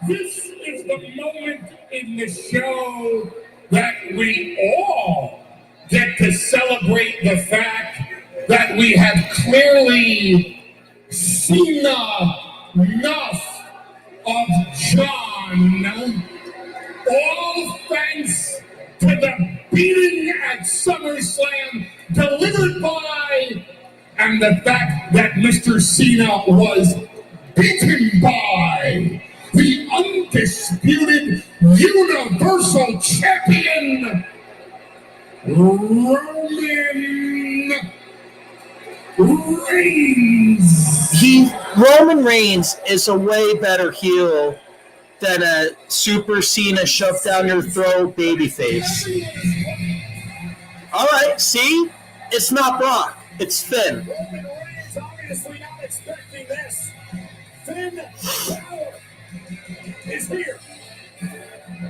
This is the moment in the show that we all get to celebrate the fact that we have clearly seen enough of John. All thanks to the beating at SummerSlam delivered by, and the fact that Mr. Cena was beaten by the undisputed Universal Champion, Roman Reigns. Roman Reigns is a way better heel than a Super Cena shove down your throat babyface. All right, see? It's not Brock. It's Finn. Roman Reigns obviously not expecting this. Finn Balor is here.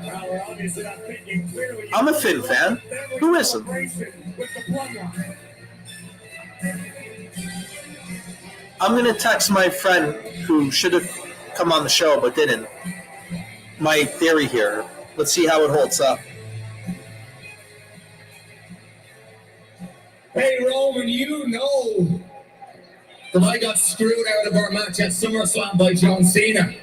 Now we're obviously not thinking clearly. I'm a Finn fan. Who isn't? With the bloodline. I'm going to text my friend who should have come on the show but didn't. My theory here. Let's see how it holds up. Hey, Roman, you know that I got screwed out of our match at SummerSlam by John Cena.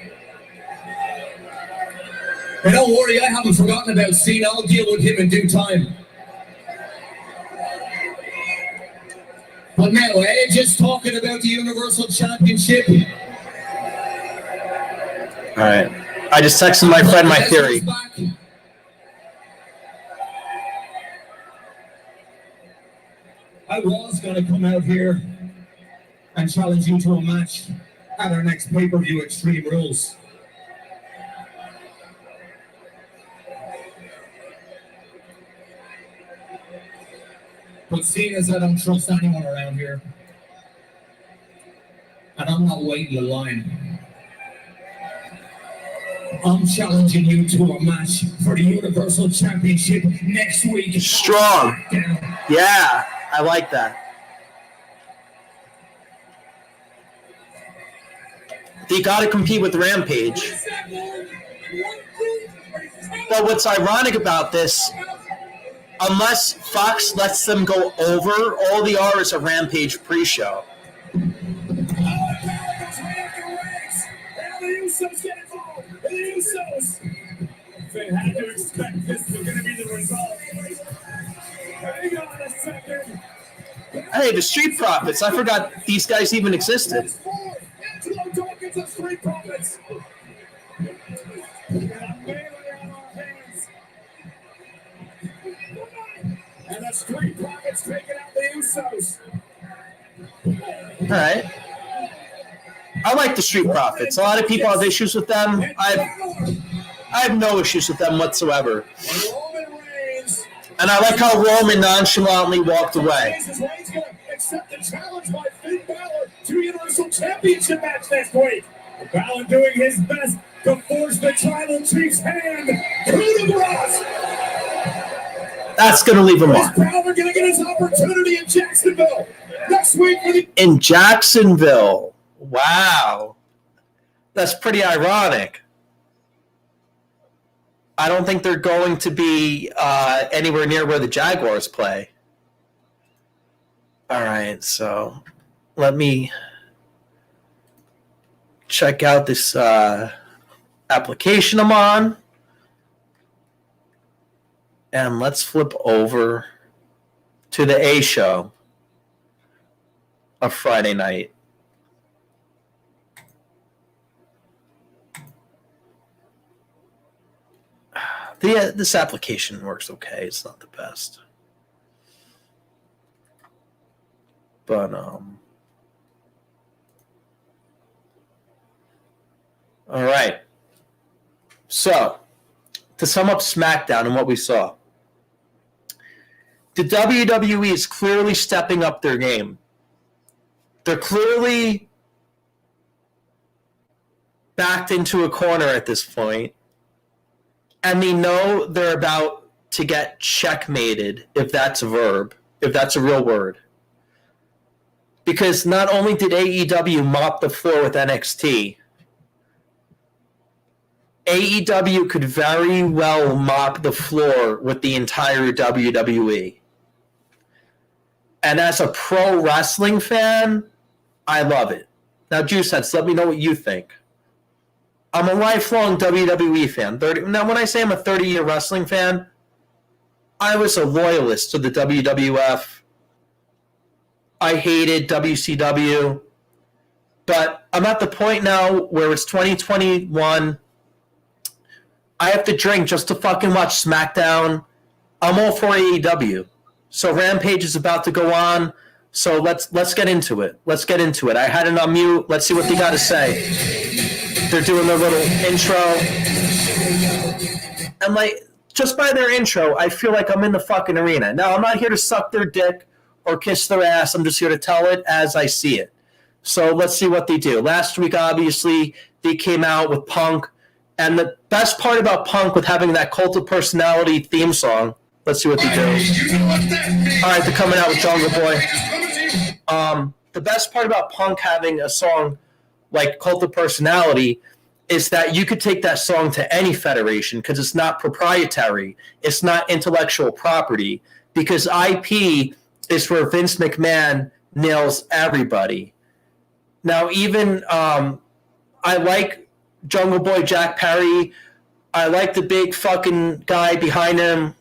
And don't worry, I haven't forgotten about Cena. I'll deal with him in due time. But now, Edge is talking about the Universal Championship. All right. I just texted my friend my theory. I was going to come out here and challenge you to a match at our next pay-per-view Extreme Rules. But seeing as I don't trust anyone around here, and I'm not waiting in line, I'm challenging you to a match for the Universal Championship next week. Strong. Yeah, I like that. They got to compete with Rampage. But what's ironic about this, unless Fox lets them go over, all they are is a Rampage pre-show. They had to expect this was going to be the result. Hang on a second. Hey, the Street Profits. I forgot these guys even existed. Angelo Dawkins of Street Profits. And the Street Profits taking out the Usos. All right. I like the Street Profits. A lot of people have issues with them. I have no issues with them whatsoever. And I like how Roman nonchalantly walked away. Reigns going to accept the challenge by Finn Balor to Universal Championship match next week. Balor doing his best to force the Tribal Chief's hand through the grass. That's going to leave him on. Is Balor going to get his opportunity in Jacksonville next week? In Jacksonville. Wow. That's pretty ironic. I don't think they're going to be anywhere near where the Jaguars play. All right, so let me check out this application I'm on. And let's flip over to the A show of Friday night. This application works okay. It's not the best. But, all right. So, to sum up Smackdown and what we saw, the WWE is clearly stepping up their game. They're clearly backed into a corner at this point. And they know they're about to get checkmated, if that's a verb, if that's a real word. Because not only did AEW mop the floor with NXT, AEW could very well mop the floor with the entire WWE. And as a pro wrestling fan, I love it. Now, Juiceheads, let me know what you think. I'm a lifelong WWE fan. Now, when I say I'm a 30-year wrestling fan, I was a loyalist to the WWF. I hated WCW. But I'm at the point now where it's 2021. I have to drink just to fucking watch SmackDown. I'm all for AEW. So Rampage is about to go on. So let's get into it. Let's get into it. I had it on mute. Let's see what they got to say. They're doing their little intro. And like, just by their intro, I feel like I'm in the fucking arena. Now, I'm not here to suck their dick or kiss their ass. I'm just here to tell it as I see it. So let's see what they do. Last week, obviously, they came out with Punk. And the best part about Punk with having that Cult of Personality theme song, let's see what they do. All right, they're coming out with Jungle Boy. The best part about Punk having a song like Cult of Personality is that you could take that song to any federation because it's not proprietary. It's not intellectual property because IP is where Vince McMahon nails everybody. Now, even I like Jungle Boy Jack Perry. I like the big fucking guy behind him.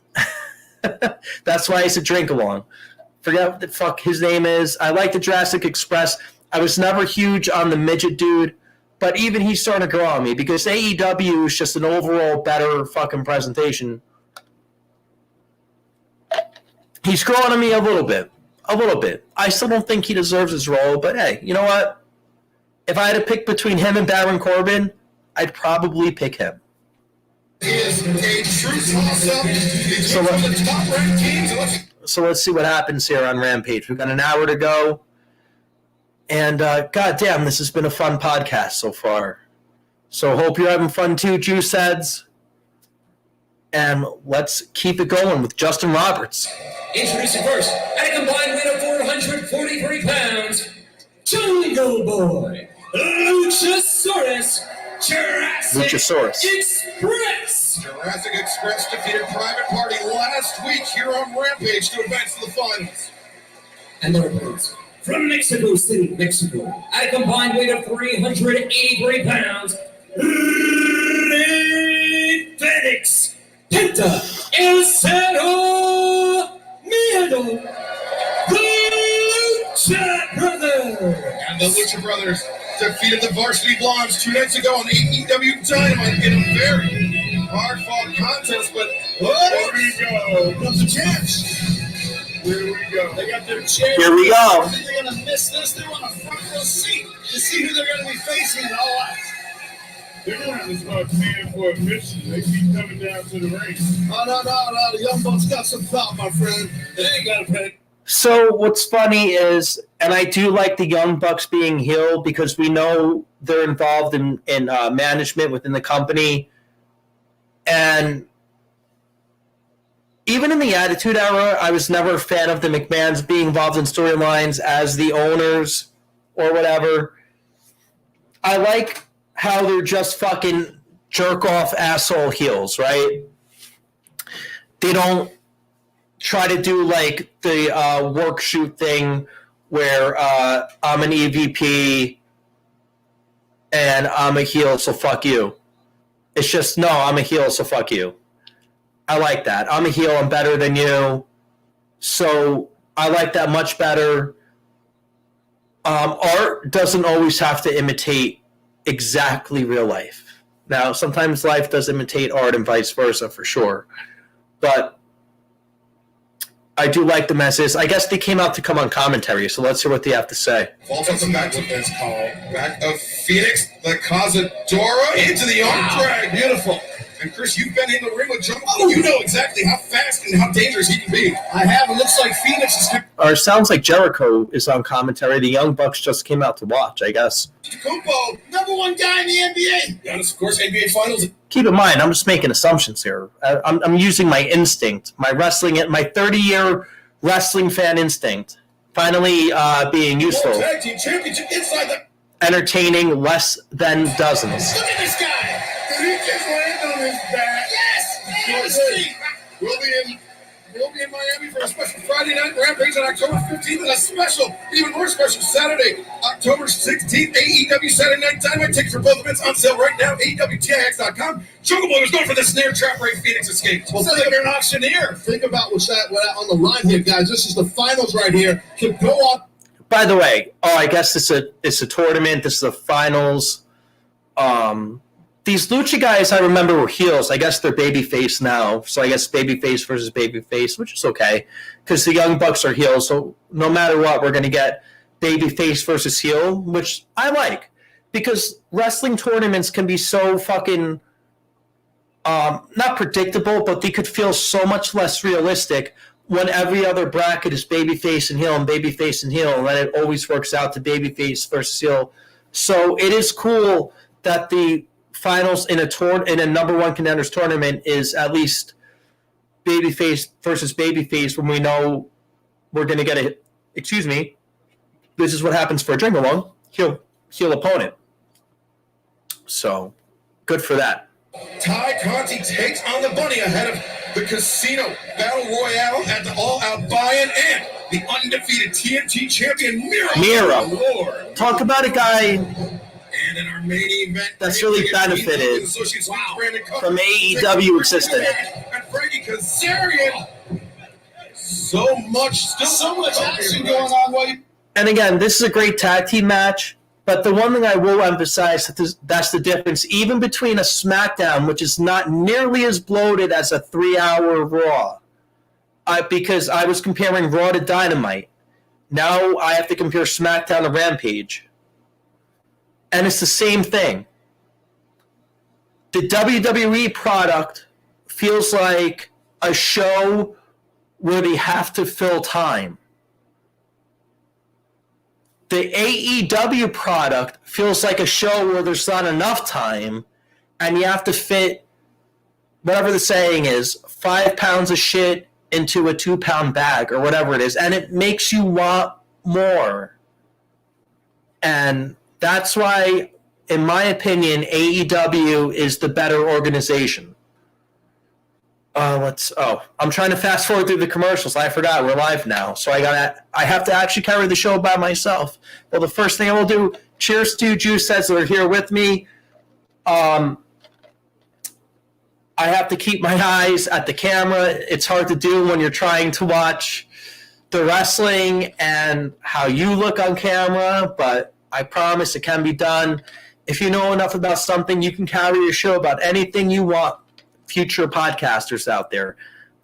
That's why it's a drink along. Forget what the fuck his name is. I like the Jurassic Express. I was never huge on the midget dude, but even he's starting to grow on me because AEW is just an overall better fucking presentation. He's growing on me a little bit. I still don't think he deserves his role, but hey, you know what? If I had to pick between him and Baron Corbin, I'd probably pick him. So let's see what happens here on Rampage. We've got an hour to go. And goddamn, this has been a fun podcast so far. So hope you're having fun too, Juiceheads. And let's keep it going with Justin Roberts. Introducing first, at a combined weight of 443 pounds, Jungle Boy. Luchasaurus, Jurassic Luchasaurus. Express. Jurassic Express defeated Private Party last week here on Rampage to advance to the finals. And their opponents from Mexico City, Mexico, at a combined weight of 383 pounds, Rey Fenix, Penta, El Cero Miedo, the Lucha Brothers. And the Lucha Brothers defeated the Varsity Blondes 2 nights ago on AEW Dynamite in a very hard-fought contest, but Here we go. comes the champs. Here we go. They got their chairs. Here we go. I think they're going to miss this. They're on a front row seat to see who they're going to be facing in all that. They're going to have to start paying for admission. They keep coming down to the ring. Oh, no. The Young Bucks got some clout, my friend. They ain't got to pay. So what's funny is, and I do like the Young Bucks being heel because we know they're involved in management within the company. And even in the Attitude Era, I was never a fan of the McMahons being involved in storylines as the owners or whatever. I like how they're just fucking jerk-off asshole heels, right? They don't try to do like the work shoot thing where I'm an EVP and I'm a heel, so fuck you. It's just, no, I'm a heel, so fuck you. I like that. I'm a heel, I'm better than you. So I like that much better. Art doesn't always have to imitate exactly real life. Now, sometimes life does imitate art and vice versa, for sure. But I do like the message. I guess they came out to come on commentary, so let's hear what they have to say. Welcome back to this call. Back of Phoenix, the Cazadora into the arm drag. Beautiful. And Chris, you've been in the ring with Jungle. You know exactly how fast and how dangerous he can be. I have. It looks like Phoenix is Or it sounds like Jericho is on commentary. The Young Bucks just came out to watch, I guess. Kupo, #1 guy in the NBA. And of course, NBA Finals. Keep in mind, I'm just making assumptions here. I'm using my instinct, my 30-year wrestling fan instinct, finally being useful. Tag Team Championship inside the... Entertaining less than dozens. Look at this guy. Did he just land on his back? Yes. We'll be in Miami for a special Friday night Rampage on October 15th and a special, even more special Saturday, October 16th, AEW Saturday Night Dynamite. Tickets for both events on sale right now, AEWTIX.com. Jungle Boy was going for the snare trap Ray Phoenix escaped. Well, Sounds like you're an auctioneer. Think about what's on the line here, guys. This is the finals right here. Could go on. By the way, I guess it's a tournament. This is the finals. These Lucha guys, I remember, were heels. I guess they're babyface now. So I guess babyface versus babyface, which is okay. Because the Young Bucks are heels. So no matter what, we're going to get babyface versus heel, which I like. Because wrestling tournaments can be so fucking, not predictable, but they could feel so much less realistic when every other bracket is babyface and heel and babyface and heel. And then it always works out to babyface versus heel. So it is cool that the finals in a #1 contenders tournament is at least babyface versus babyface when we know we're going to get this is what happens for a drink along heel opponent. So good for that. Ty Conti takes on the Bunny ahead of the Casino Battle Royale at the All Out Buy-In and the undefeated TNT champion Miro. Lord. Talk about a guy And in our main event, that's really benefited from AEW existence. And Frankie Kazarian. So much action going on. And again, this is a great tag team match. But the one thing I will emphasize, that's the difference, even between a SmackDown, which is not nearly as bloated as a 3-hour Raw, because I was comparing Raw to Dynamite. Now I have to compare SmackDown to Rampage. And it's the same thing. The WWE product feels like a show where they have to fill time. The AEW product feels like a show where there's not enough time and you have to fit, whatever the saying is, 5 pounds of shit into a 2-pound bag or whatever it is. And it makes you want more. And That's why, in my opinion, AEW is the better organization. I'm trying to fast forward through the commercials. I forgot we're live now, so I have to actually carry the show by myself. Well, the first thing I will do, cheers to Juice says they're here with me. I have to keep my eyes at the camera. It's hard to do when you're trying to watch the wrestling and how you look on camera, but I promise it can be done. If you know enough about something, you can carry your show about anything you want. Future podcasters out there,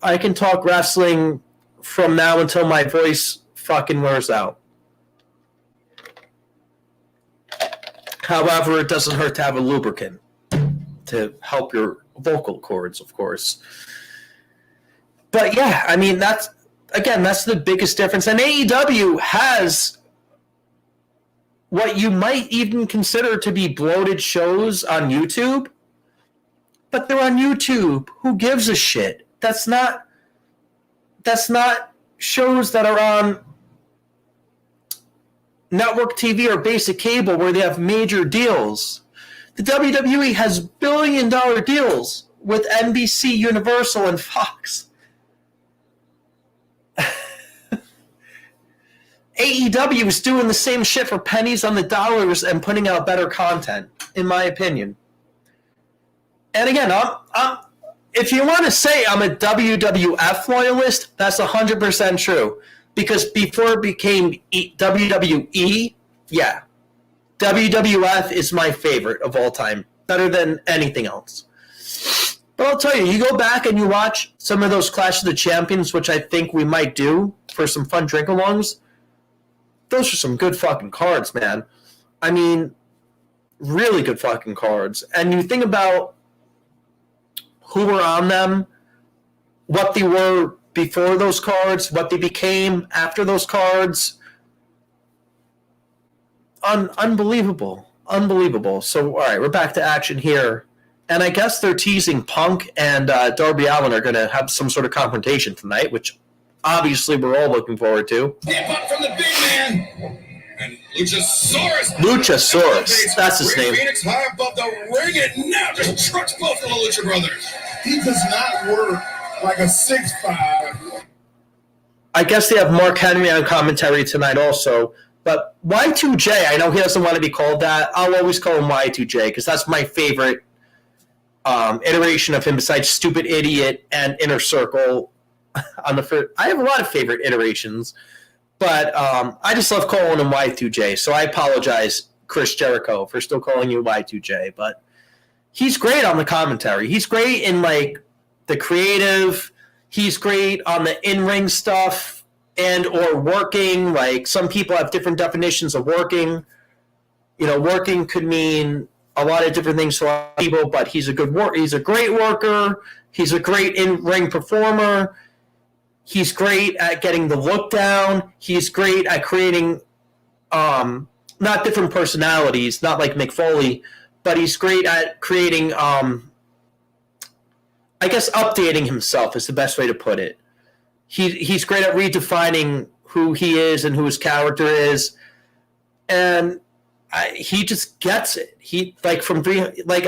I can talk wrestling from now until my voice fucking wears out. However, it doesn't hurt to have a lubricant to help your vocal cords, of course. But yeah, I mean, that's the biggest difference. And AEW has what you might even consider to be bloated shows on YouTube. But they're on YouTube. Who gives a shit? That's not shows that are on network TV or basic cable where they have major deals. The WWE has billion-dollar deals with NBC, Universal, and Fox. AEW is doing the same shit for pennies on the dollars and putting out better content, in my opinion. And again, if you want to say I'm a WWF loyalist, that's 100% true. Because before it became WWE, yeah, WWF is my favorite of all time, better than anything else. But I'll tell you, you go back and you watch some of those Clash of the Champions, which I think we might do for some fun drink-alongs. Those are some good fucking cards, man. I mean, really good fucking cards. And you think about who were on them, what they were before those cards, what they became after those cards. Unbelievable. So, all right, we're back to action here. And I guess they're teasing Punk and Darby Allin are going to have some sort of confrontation tonight, which obviously we're all looking forward to. Hip up from the big man. And Luchasaurus. That's his name. Phoenix high above the ring and now just trucks both of the Lucha Brothers. He does not work like a 6'5". I guess they have Mark Henry on commentary tonight also. But Y2J, I know he doesn't want to be called that. I'll always call him Y2J because that's my favorite iteration of him besides Stupid Idiot and Inner Circle. On the first, I have a lot of favorite iterations. But I just love calling him Y2J, so I apologize, Chris Jericho, for still calling you Y2J. But he's great on the commentary. He's great in, like, the creative. He's great on the in-ring stuff and or working. Like, some people have different definitions of working. You know, working could mean a lot of different things to a lot of people, but he's a great worker. He's a great in-ring performer. He's great at getting the look down. He's great at creating not different personalities, not like Mick Foley, but he's great at creating, I guess updating himself is the best way to put it. He's great at redefining who he is and who his character is. And he just gets it. I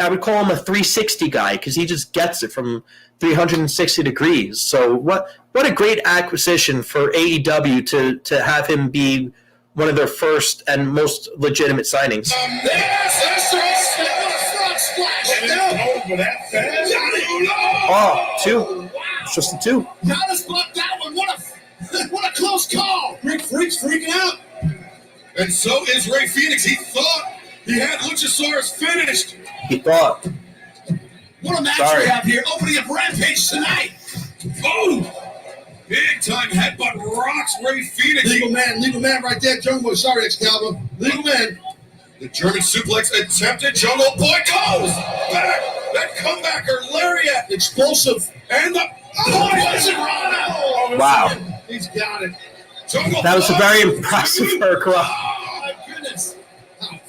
would call him a 360 guy because he just gets it from 360 degrees. So what a great acquisition for AEW to have him be one of their first and most legitimate signings. Oh, two. It's just a two. Giannis blocked that one. What a close call. Rick Freak's freaking out. And so is Ray Phoenix. He thought he had Luchasaurus finished. He thought. What a match we have here. Opening up Rampage tonight. Boom! Big time headbutt rocks Ray Phoenix. Legal man right there. Jungle. Sorry, Excalibur. Legal man. The German suplex attempted. Jungle Boy goes back. That comebacker lariat. Explosive. And the poison rana. Oh, wow. He's got it. That was a very impressive Urkel. Oh, my goodness.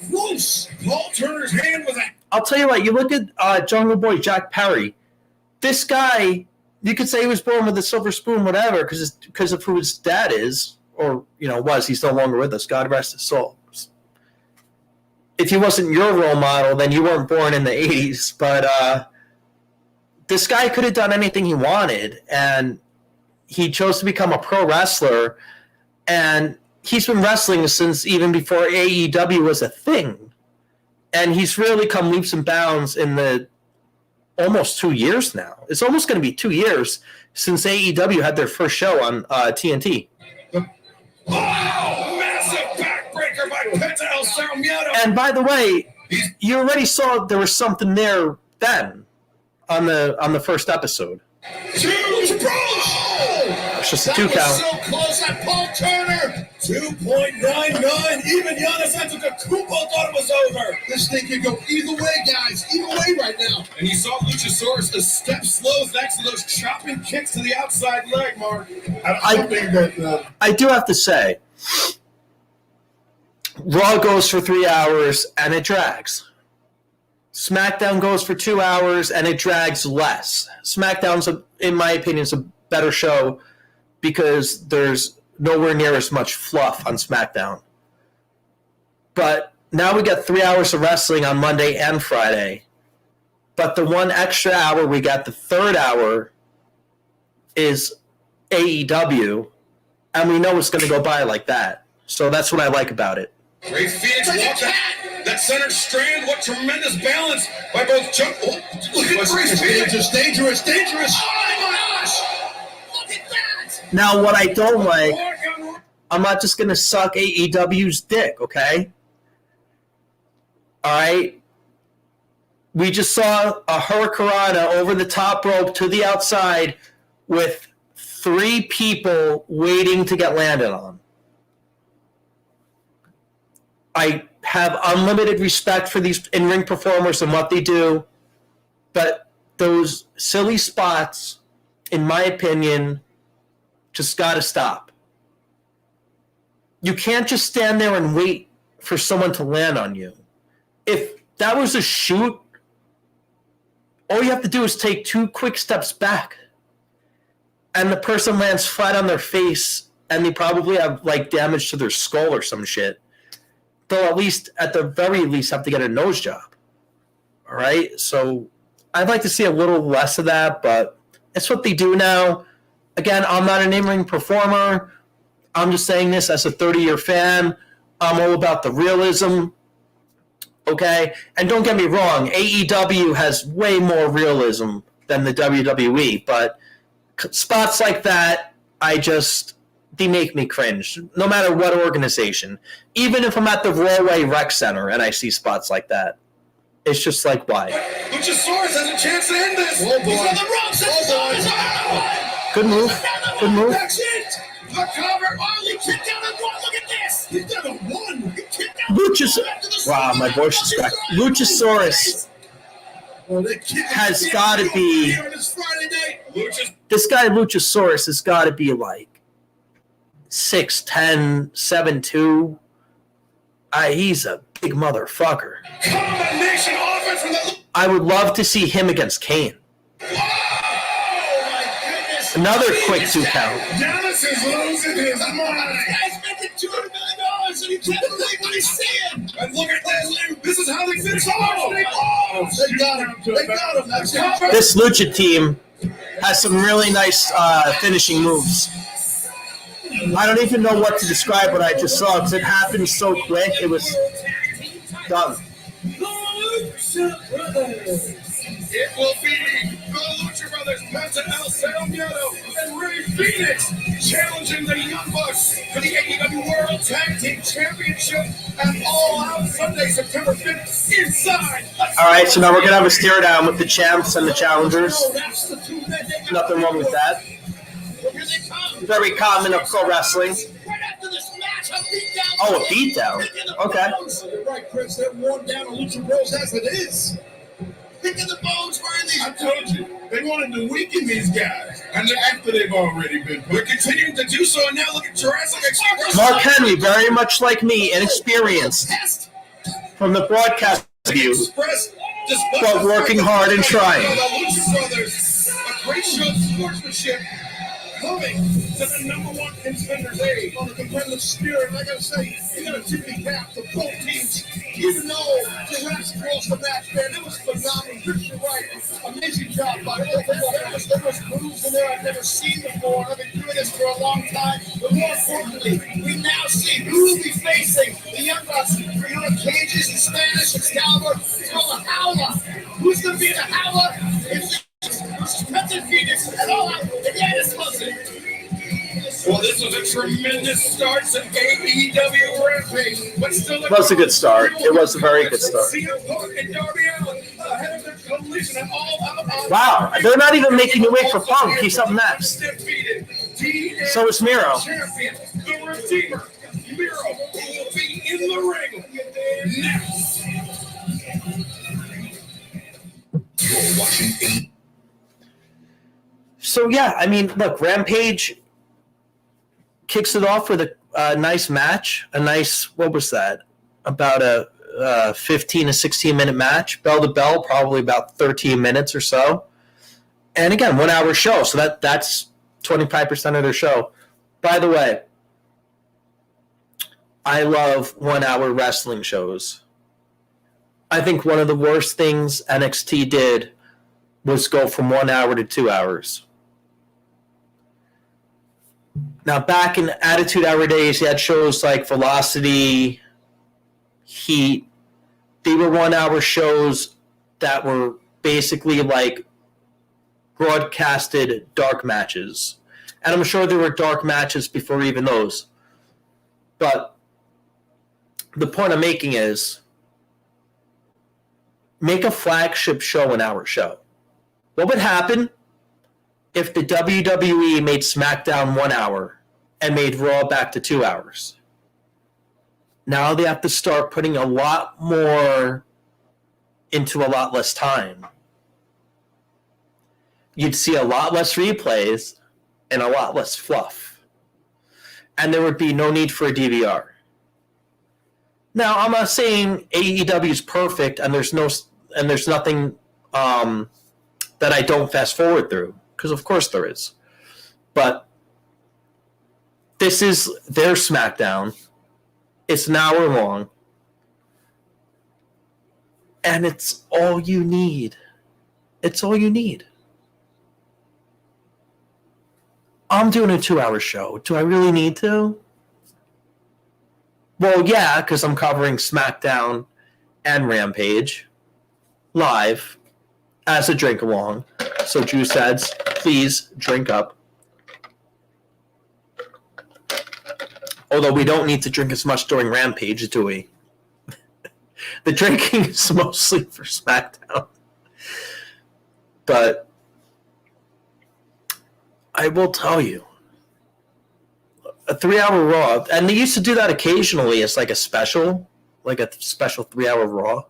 Whoosh. Paul Turner's hand was a... I'll tell you what, you look at Jungle Boy Jack Perry. This guy, you could say he was born with a silver spoon, whatever, because of who his dad is, or, was. He's no longer with us. God rest his soul. if he wasn't your role model, then you weren't born in the 80s. But this guy could have done anything he wanted, and he chose to become a pro wrestler. And he's been wrestling since even before AEW was a thing. And he's really come leaps and bounds in the almost 2 years now. It's almost going to be 2 years since AEW had their first show on TNT. Oh, massive backbreaker by Penta El Sarmiento. And by the way, you already saw there was something there then on the first episode. It's just a 2 count. So close at Paul Turner. 2.99. Even Giannis Antetokounmpo thought it was over. This thing could go either way, guys. Either way right now. And you saw Luchasaurus a step slow thanks to those chopping kicks to the outside leg, Mark. I think that I do have to say, Raw goes for 3 hours and it drags. SmackDown goes for 2 hours and it drags less. SmackDown's, in my opinion, is a better show because there's nowhere near as much fluff on SmackDown. But now we got 3 hours of wrestling on Monday and Friday. But the 1 extra hour we got, the third hour, is AEW, and we know it's going to go by like that. So that's what I like about it. Ray Phoenix walks that center strand. What tremendous balance by both Chuck. Oh, look at Ray Phoenix. Dangerous. Oh my gosh! Look at that! Now, what I don't like, I'm not just going to suck AEW's dick, okay? All right? We just saw a hurricanrana over the top rope to the outside with 3 people waiting to get landed on. I have unlimited respect for these in-ring performers and what they do, but those silly spots, in my opinion, just got to stop. You can't just stand there and wait for someone to land on you. If that was a shoot, all you have to do is take 2 quick steps back, and the person lands flat on their face, and they probably have like damage to their skull or some shit. They'll at the very least, have to get a nose job. All right? So I'd like to see a little less of that, but it's what they do now. Again, I'm not an in-ring performer. I'm just saying this as a 30-year fan. I'm all about the realism. Okay? And don't get me wrong, AEW has way more realism than the WWE, but spots like that, they make me cringe, no matter what organization. Even if I'm at the Rollway Rec Center and I see spots like that. It's just like, why? Luchasaurus has a chance to end this. Oh, boy. He's on the ropes. Good move. That's it. The cover. Oh, he kicked out of 1. Look at this. He's down to 1. He kicked out Luchasaurus. Wow, my voice is cracked. Luchasaurus has got to be... This guy Luchasaurus has got to be like 6'10", 7'2". He's a big motherfucker. Combination offense from the... I would love to see him against Kane. Oh, my goodness. Another quick 2 count. Dallas is losing his mind. This guy's making $200 million and he can't believe what he's seeing. And look at this. This is how they finish off. They got him. That's it. This Lucha team has some really nice finishing moves. I don't even know what to describe what I just saw because it happened so quick. It was done. It will be the Lucha Brothers, Penta El Sarmiento, and Ray Phoenix challenging the Young Bucks for the AEW World Tag Team Championship at All Out Sunday, September 5th, inside. All right, so now we're going to have a stare down with the champs and the challengers. Nothing wrong with that. Very common of pro wrestling. Oh, a beatdown. Okay. You're right, Chris. They're worn down on Lucha Bros as it is. Look at the bones wearing these. I told you. They wanted to weaken these guys. And after they've already been. We're continuing to do so, and now look at Jurassic Express. Mark Henry, very much like me, inexperienced from the broadcast view, but working hard and trying. Lucha Brothers, a great show of sportsmanship. Coming to the #1 contenders on the competitive spirit. And I gotta say, you gotta tip the cap to both teams Even though the rest was the match, man, it was phenomenal. You're right. Amazing job by both of them. There was moves in there I've never seen before. I've been doing this for a long time. But more importantly, we now see who will be facing the Young Bucks. For your cages in Spanish, Excalibur. It's called the Howler. Who's going to be the Howler? It's Captain Phoenix and all out. Again, wasn't. Well, this was a tremendous start to AEW Rampage, but still It was a good start. It was a very good start. CM Punk and Darby Allin ahead of their collision and all out. Wow, they're not even making you wait for Punk. He's up next. So is Miro. Champion, the Redeemer, Miro, who will be in the ring next. You're watching So, yeah, I mean, look, Rampage kicks it off with a nice match. A nice, what was that? About a 15 to 16-minute match. Bell to bell, probably about 13 minutes or so. And, again, 1 hour show. So that's 25% of their show. By the way, I love 1 hour wrestling shows. I think one of the worst things NXT did was go from 1 hour to 2 hours. Now, back in Attitude Hour days, you had shows like Velocity, Heat. They were 1 hour shows that were basically like broadcasted dark matches. And I'm sure there were dark matches before even those. But the point I'm making is make a flagship show an hour show. What would happen if the WWE made SmackDown 1 hour and made Raw back to 2 hours? Now they have to start putting a lot more into a lot less time. You'd see a lot less replays and a lot less fluff. And there would be no need for a DVR. Now, I'm not saying AEW is perfect and there's nothing that I don't fast forward through, because of course there is. But this is their SmackDown. It's an hour long. And it's all you need. It's all you need. I'm doing a 2 hour show. Do I really need to? Well, yeah, because I'm covering SmackDown and Rampage live as a drink along. So Juice Heads, please drink up. Although we don't need to drink as much during Rampage, do we? The drinking is mostly for SmackDown. But I will tell you, a 3 hour Raw, and they used to do that occasionally as like a special 3 hour Raw.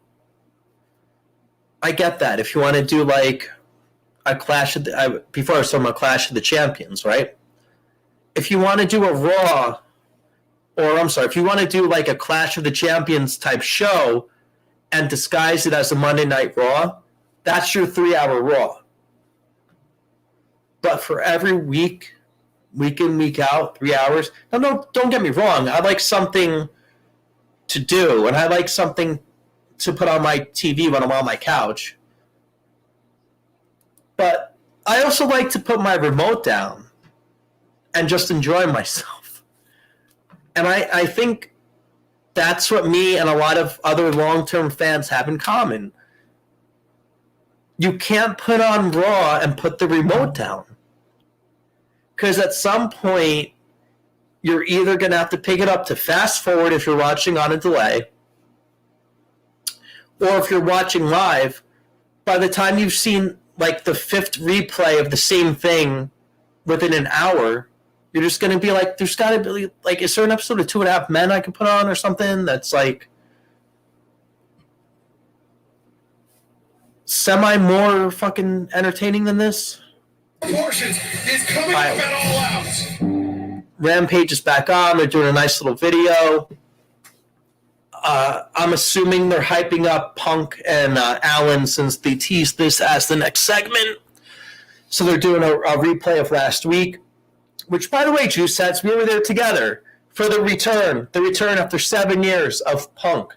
I get that. If you want to do like a Clash of before I was talking about Clash of the Champions, right? If you want to do a Raw, if you want to do like a Clash of the Champions type show and disguise it as a Monday Night Raw, that's your 3 hour Raw. But for every week in, week out, 3 hours. Now, no, don't get me wrong. I like something to do, and I like something to put on my TV when I'm on my couch. But I also like to put my remote down and just enjoy myself. And I think that's what me and a lot of other long-term fans have in common. You can't put on Raw and put the remote down. Because at some point, you're either going to have to pick it up to fast forward if you're watching on a delay, or if you're watching live, by the time you've seen like the fifth replay of the same thing within an hour, you're just going to be like, there's got to be like, is there an episode of 2.5 Men I can put on or something that's like semi more fucking entertaining than this? Promotions is coming up at All Out. Rampage is back on. They're doing a nice little video. I'm assuming they're hyping up Punk and Allen since they teased this as the next segment. So they're doing a replay of last week, which, by the way, Juice Sets, we were there together for the return after 7 years of Punk.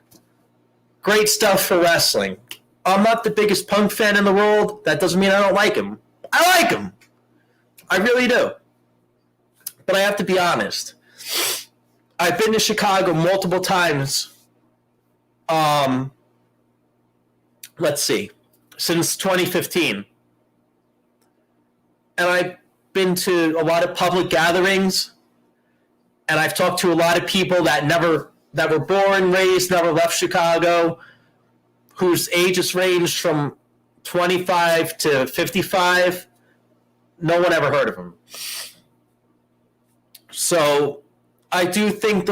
Great stuff for wrestling. I'm not the biggest Punk fan in the world. That doesn't mean I don't like him. I like him. I really do. But I have to be honest. I've been to Chicago multiple times. Let's see. Since 2015. And I've been to a lot of public gatherings. And I've talked to a lot of people that were born, raised, never left Chicago, whose ages ranged from 25 to 55. No one ever heard of him. So I do think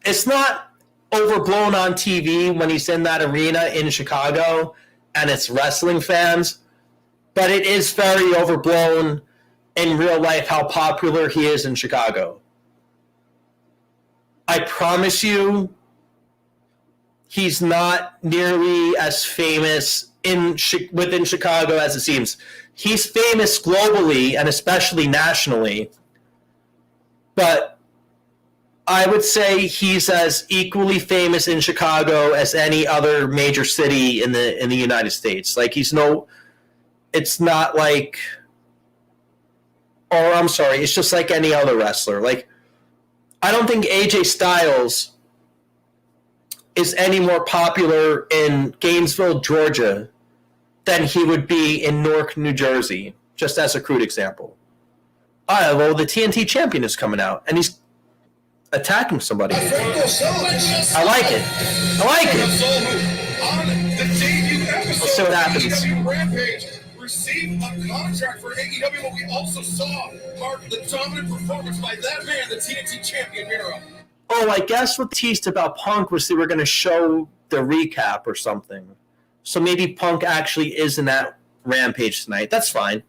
it's not overblown on TV when he's in that arena in Chicago and it's wrestling fans, but it is very overblown in real life how popular he is in Chicago. I promise you, he's not nearly as famous within Chicago as it seems. He's famous globally and especially nationally, but I would say he's as equally famous in Chicago as any other major city in the United States. Like it's not like, or I'm sorry, it's just like any other wrestler. Like, I don't think AJ Styles is any more popular in Gainesville, Georgia, than he would be in Newark, New Jersey, just as a crude example. Well, the TNT champion is coming out, and he's attacking somebody. I like it. Let's see what happens. Rampage received a contract for AEW, but we also saw part of the dominant performance by that man, the TNT champion, Miro. Oh, I guess what teased about Punk was they were going to show the recap or something. So maybe Punk actually is in that Rampage tonight. That's fine.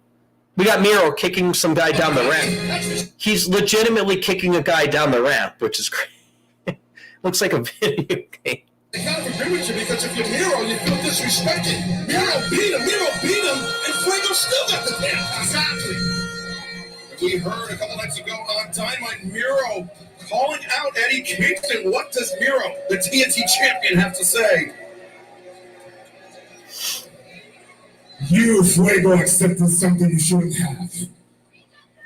We got Miro kicking some guy down the ramp. He's legitimately kicking a guy down the ramp, which is great. Looks like a video game. I kind of agree with you because if you're Miro, you feel disrespected. Miro beat him, and Fuego still got the pin. Exactly. We heard a couple nights ago on Dynamite, Miro calling out Eddie Kingston. What does Miro, the TNT champion, have to say? You, Fuego, accepted something you shouldn't have.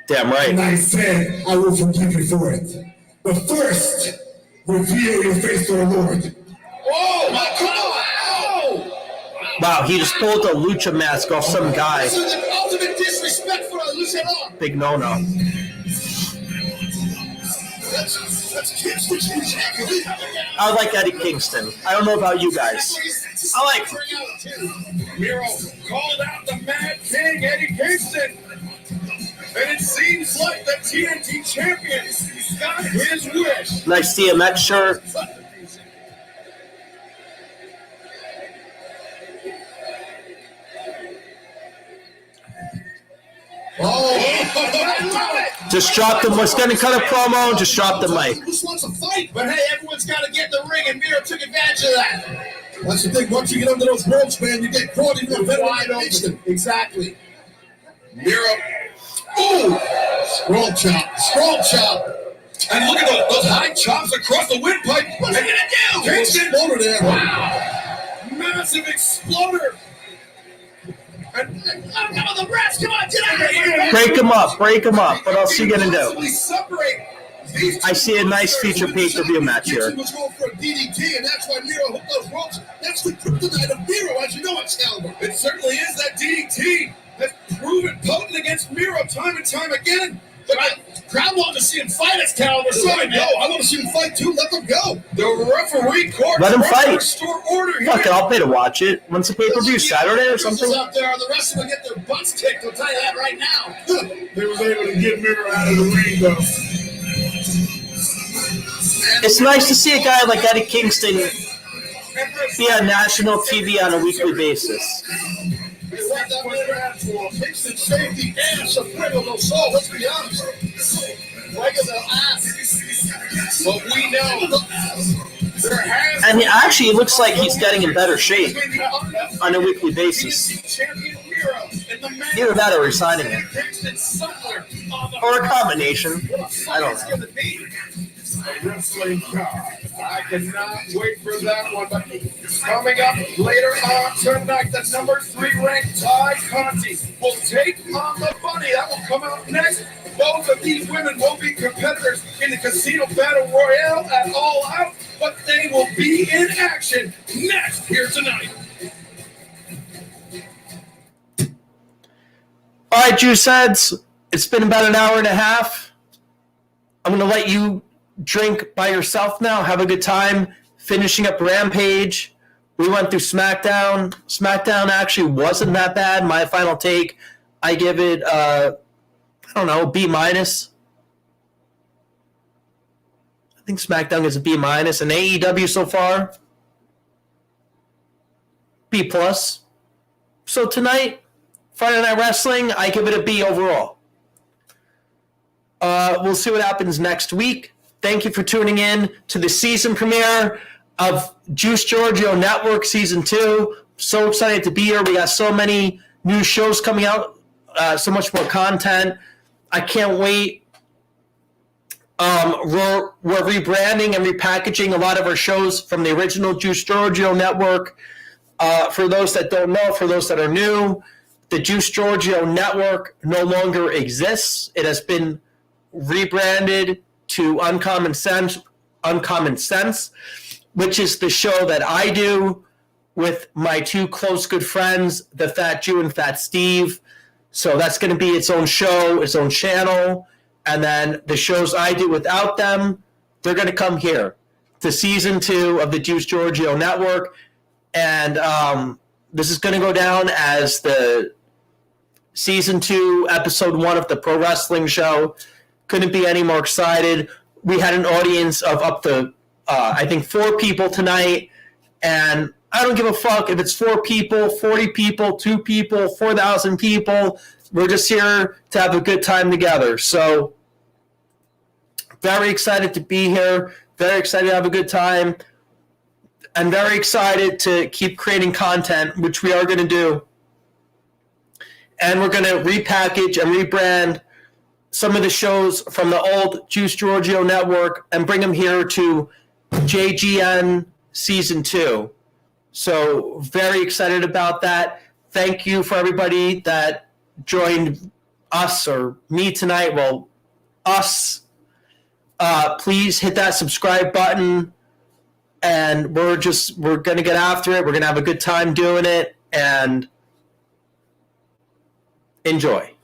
Damn right. And I said, I will forgive you for it. But first, reveal your face to the Lord. Oh, my God! Oh. Wow, he just pulled a lucha mask off some guy. This is the ultimate disrespect for a luchador. Big no-no. That's Kingston. I like Eddie Kingston. I don't know about you guys. I like him. Miro called out the Mad King, Eddie Kingston. And it seems like the TNT champion got his wish. Nice DMX shirt. Just drop the. Was gonna cut a promo. Just drop the mic. Who wants to fight? But hey, everyone's got to get in the ring, and Miro took advantage of that. That's the thing. Once you get under those ropes, man, you get caught even better wide open. Exactly. Miro. Ooh! Scroll chop. And look at those high chops across the windpipe. What's he gonna do? Kingston over there. Wow! Massive exploder. And the rest, come on, get out of here. Break him up. What else are you gonna do? I see a nice feature feature pay-per-view match here. Was going for a DDT, and that's why Miro hooked those ropes. That's the kryptonite of Miro, as you know, Excalibur. It certainly is. That DDT has proven potent against Miro time and time again. The crowd wanted to see him fight Excalibur. So I know. I want to see him fight too. Let them go. The referee court. Let him fight. Restore order here. Fuck it, I'll pay to watch it. When's the pay-per-view? Saturday or something? Out there, the rest of them get their butts kicked. I'll tell you that right now. They was able to get Miro out of the ring, though. It's nice to see a guy like Eddie Kingston be on national TV on a weekly basis. Kingston saved the ass of Fuego del Sol. Let's be honest. Fuego del ass. But we know there has. And actually, it looks like he's getting in better shape on a weekly basis. Either that or resigning him. Or a combination. I don't know. a wrestling card. I cannot wait for that one. But coming up later on tonight, the number 3 ranked Ty Conti will take on the Bunny. That will come out next. Both of these women will be competitors in the Casino Battle Royale at All Out, but they will be in action next here tonight. All right, Juice Heads, it's been about an hour and a half. I'm going to let you drink by yourself now. Have a good time finishing up Rampage. We went through Smackdown. Smackdown actually wasn't that bad. My final take, I give it, B-. I think Smackdown is a B-. And AEW so far, B+. So tonight, Friday Night Wrestling, I give it a B overall. We'll see what happens next week. Thank you for tuning in to the season premiere of Juice Giorgio Network Season 2. So excited to be here. We got so many new shows coming out, so much more content. I can't wait. We're rebranding and repackaging a lot of our shows from the original Juice Giorgio Network. For those that don't know, for those that are new, the Juice Giorgio Network no longer exists. It has been rebranded to Uncommon Sense, which is the show that I do with my 2 close good friends, the Fat Jew and Fat Steve. So that's going to be its own show, its own channel. And then the shows I do without them, they're going to come here to Season 2 of the Juice Giorgio Network. And this is going to go down as the Season 2, Episode 1 of the Pro Wrestling Show. Couldn't be any more excited. We had an audience of up to, 4 people tonight. And I don't give a fuck if it's 4 people, 40 people, 2 people, 4,000 people. We're just here to have a good time together. So, very excited to be here. Very excited to have a good time. And very excited to keep creating content, which we are going to do. And we're going to repackage and rebrand some of the shows from the old Juice Giorgio Network and bring them here to JGN Season 2. So very excited about that. Thank you for everybody that joined us or me tonight. Well, us. Please hit that subscribe button. And we're going to get after it. We're going to have a good time doing it. And enjoy.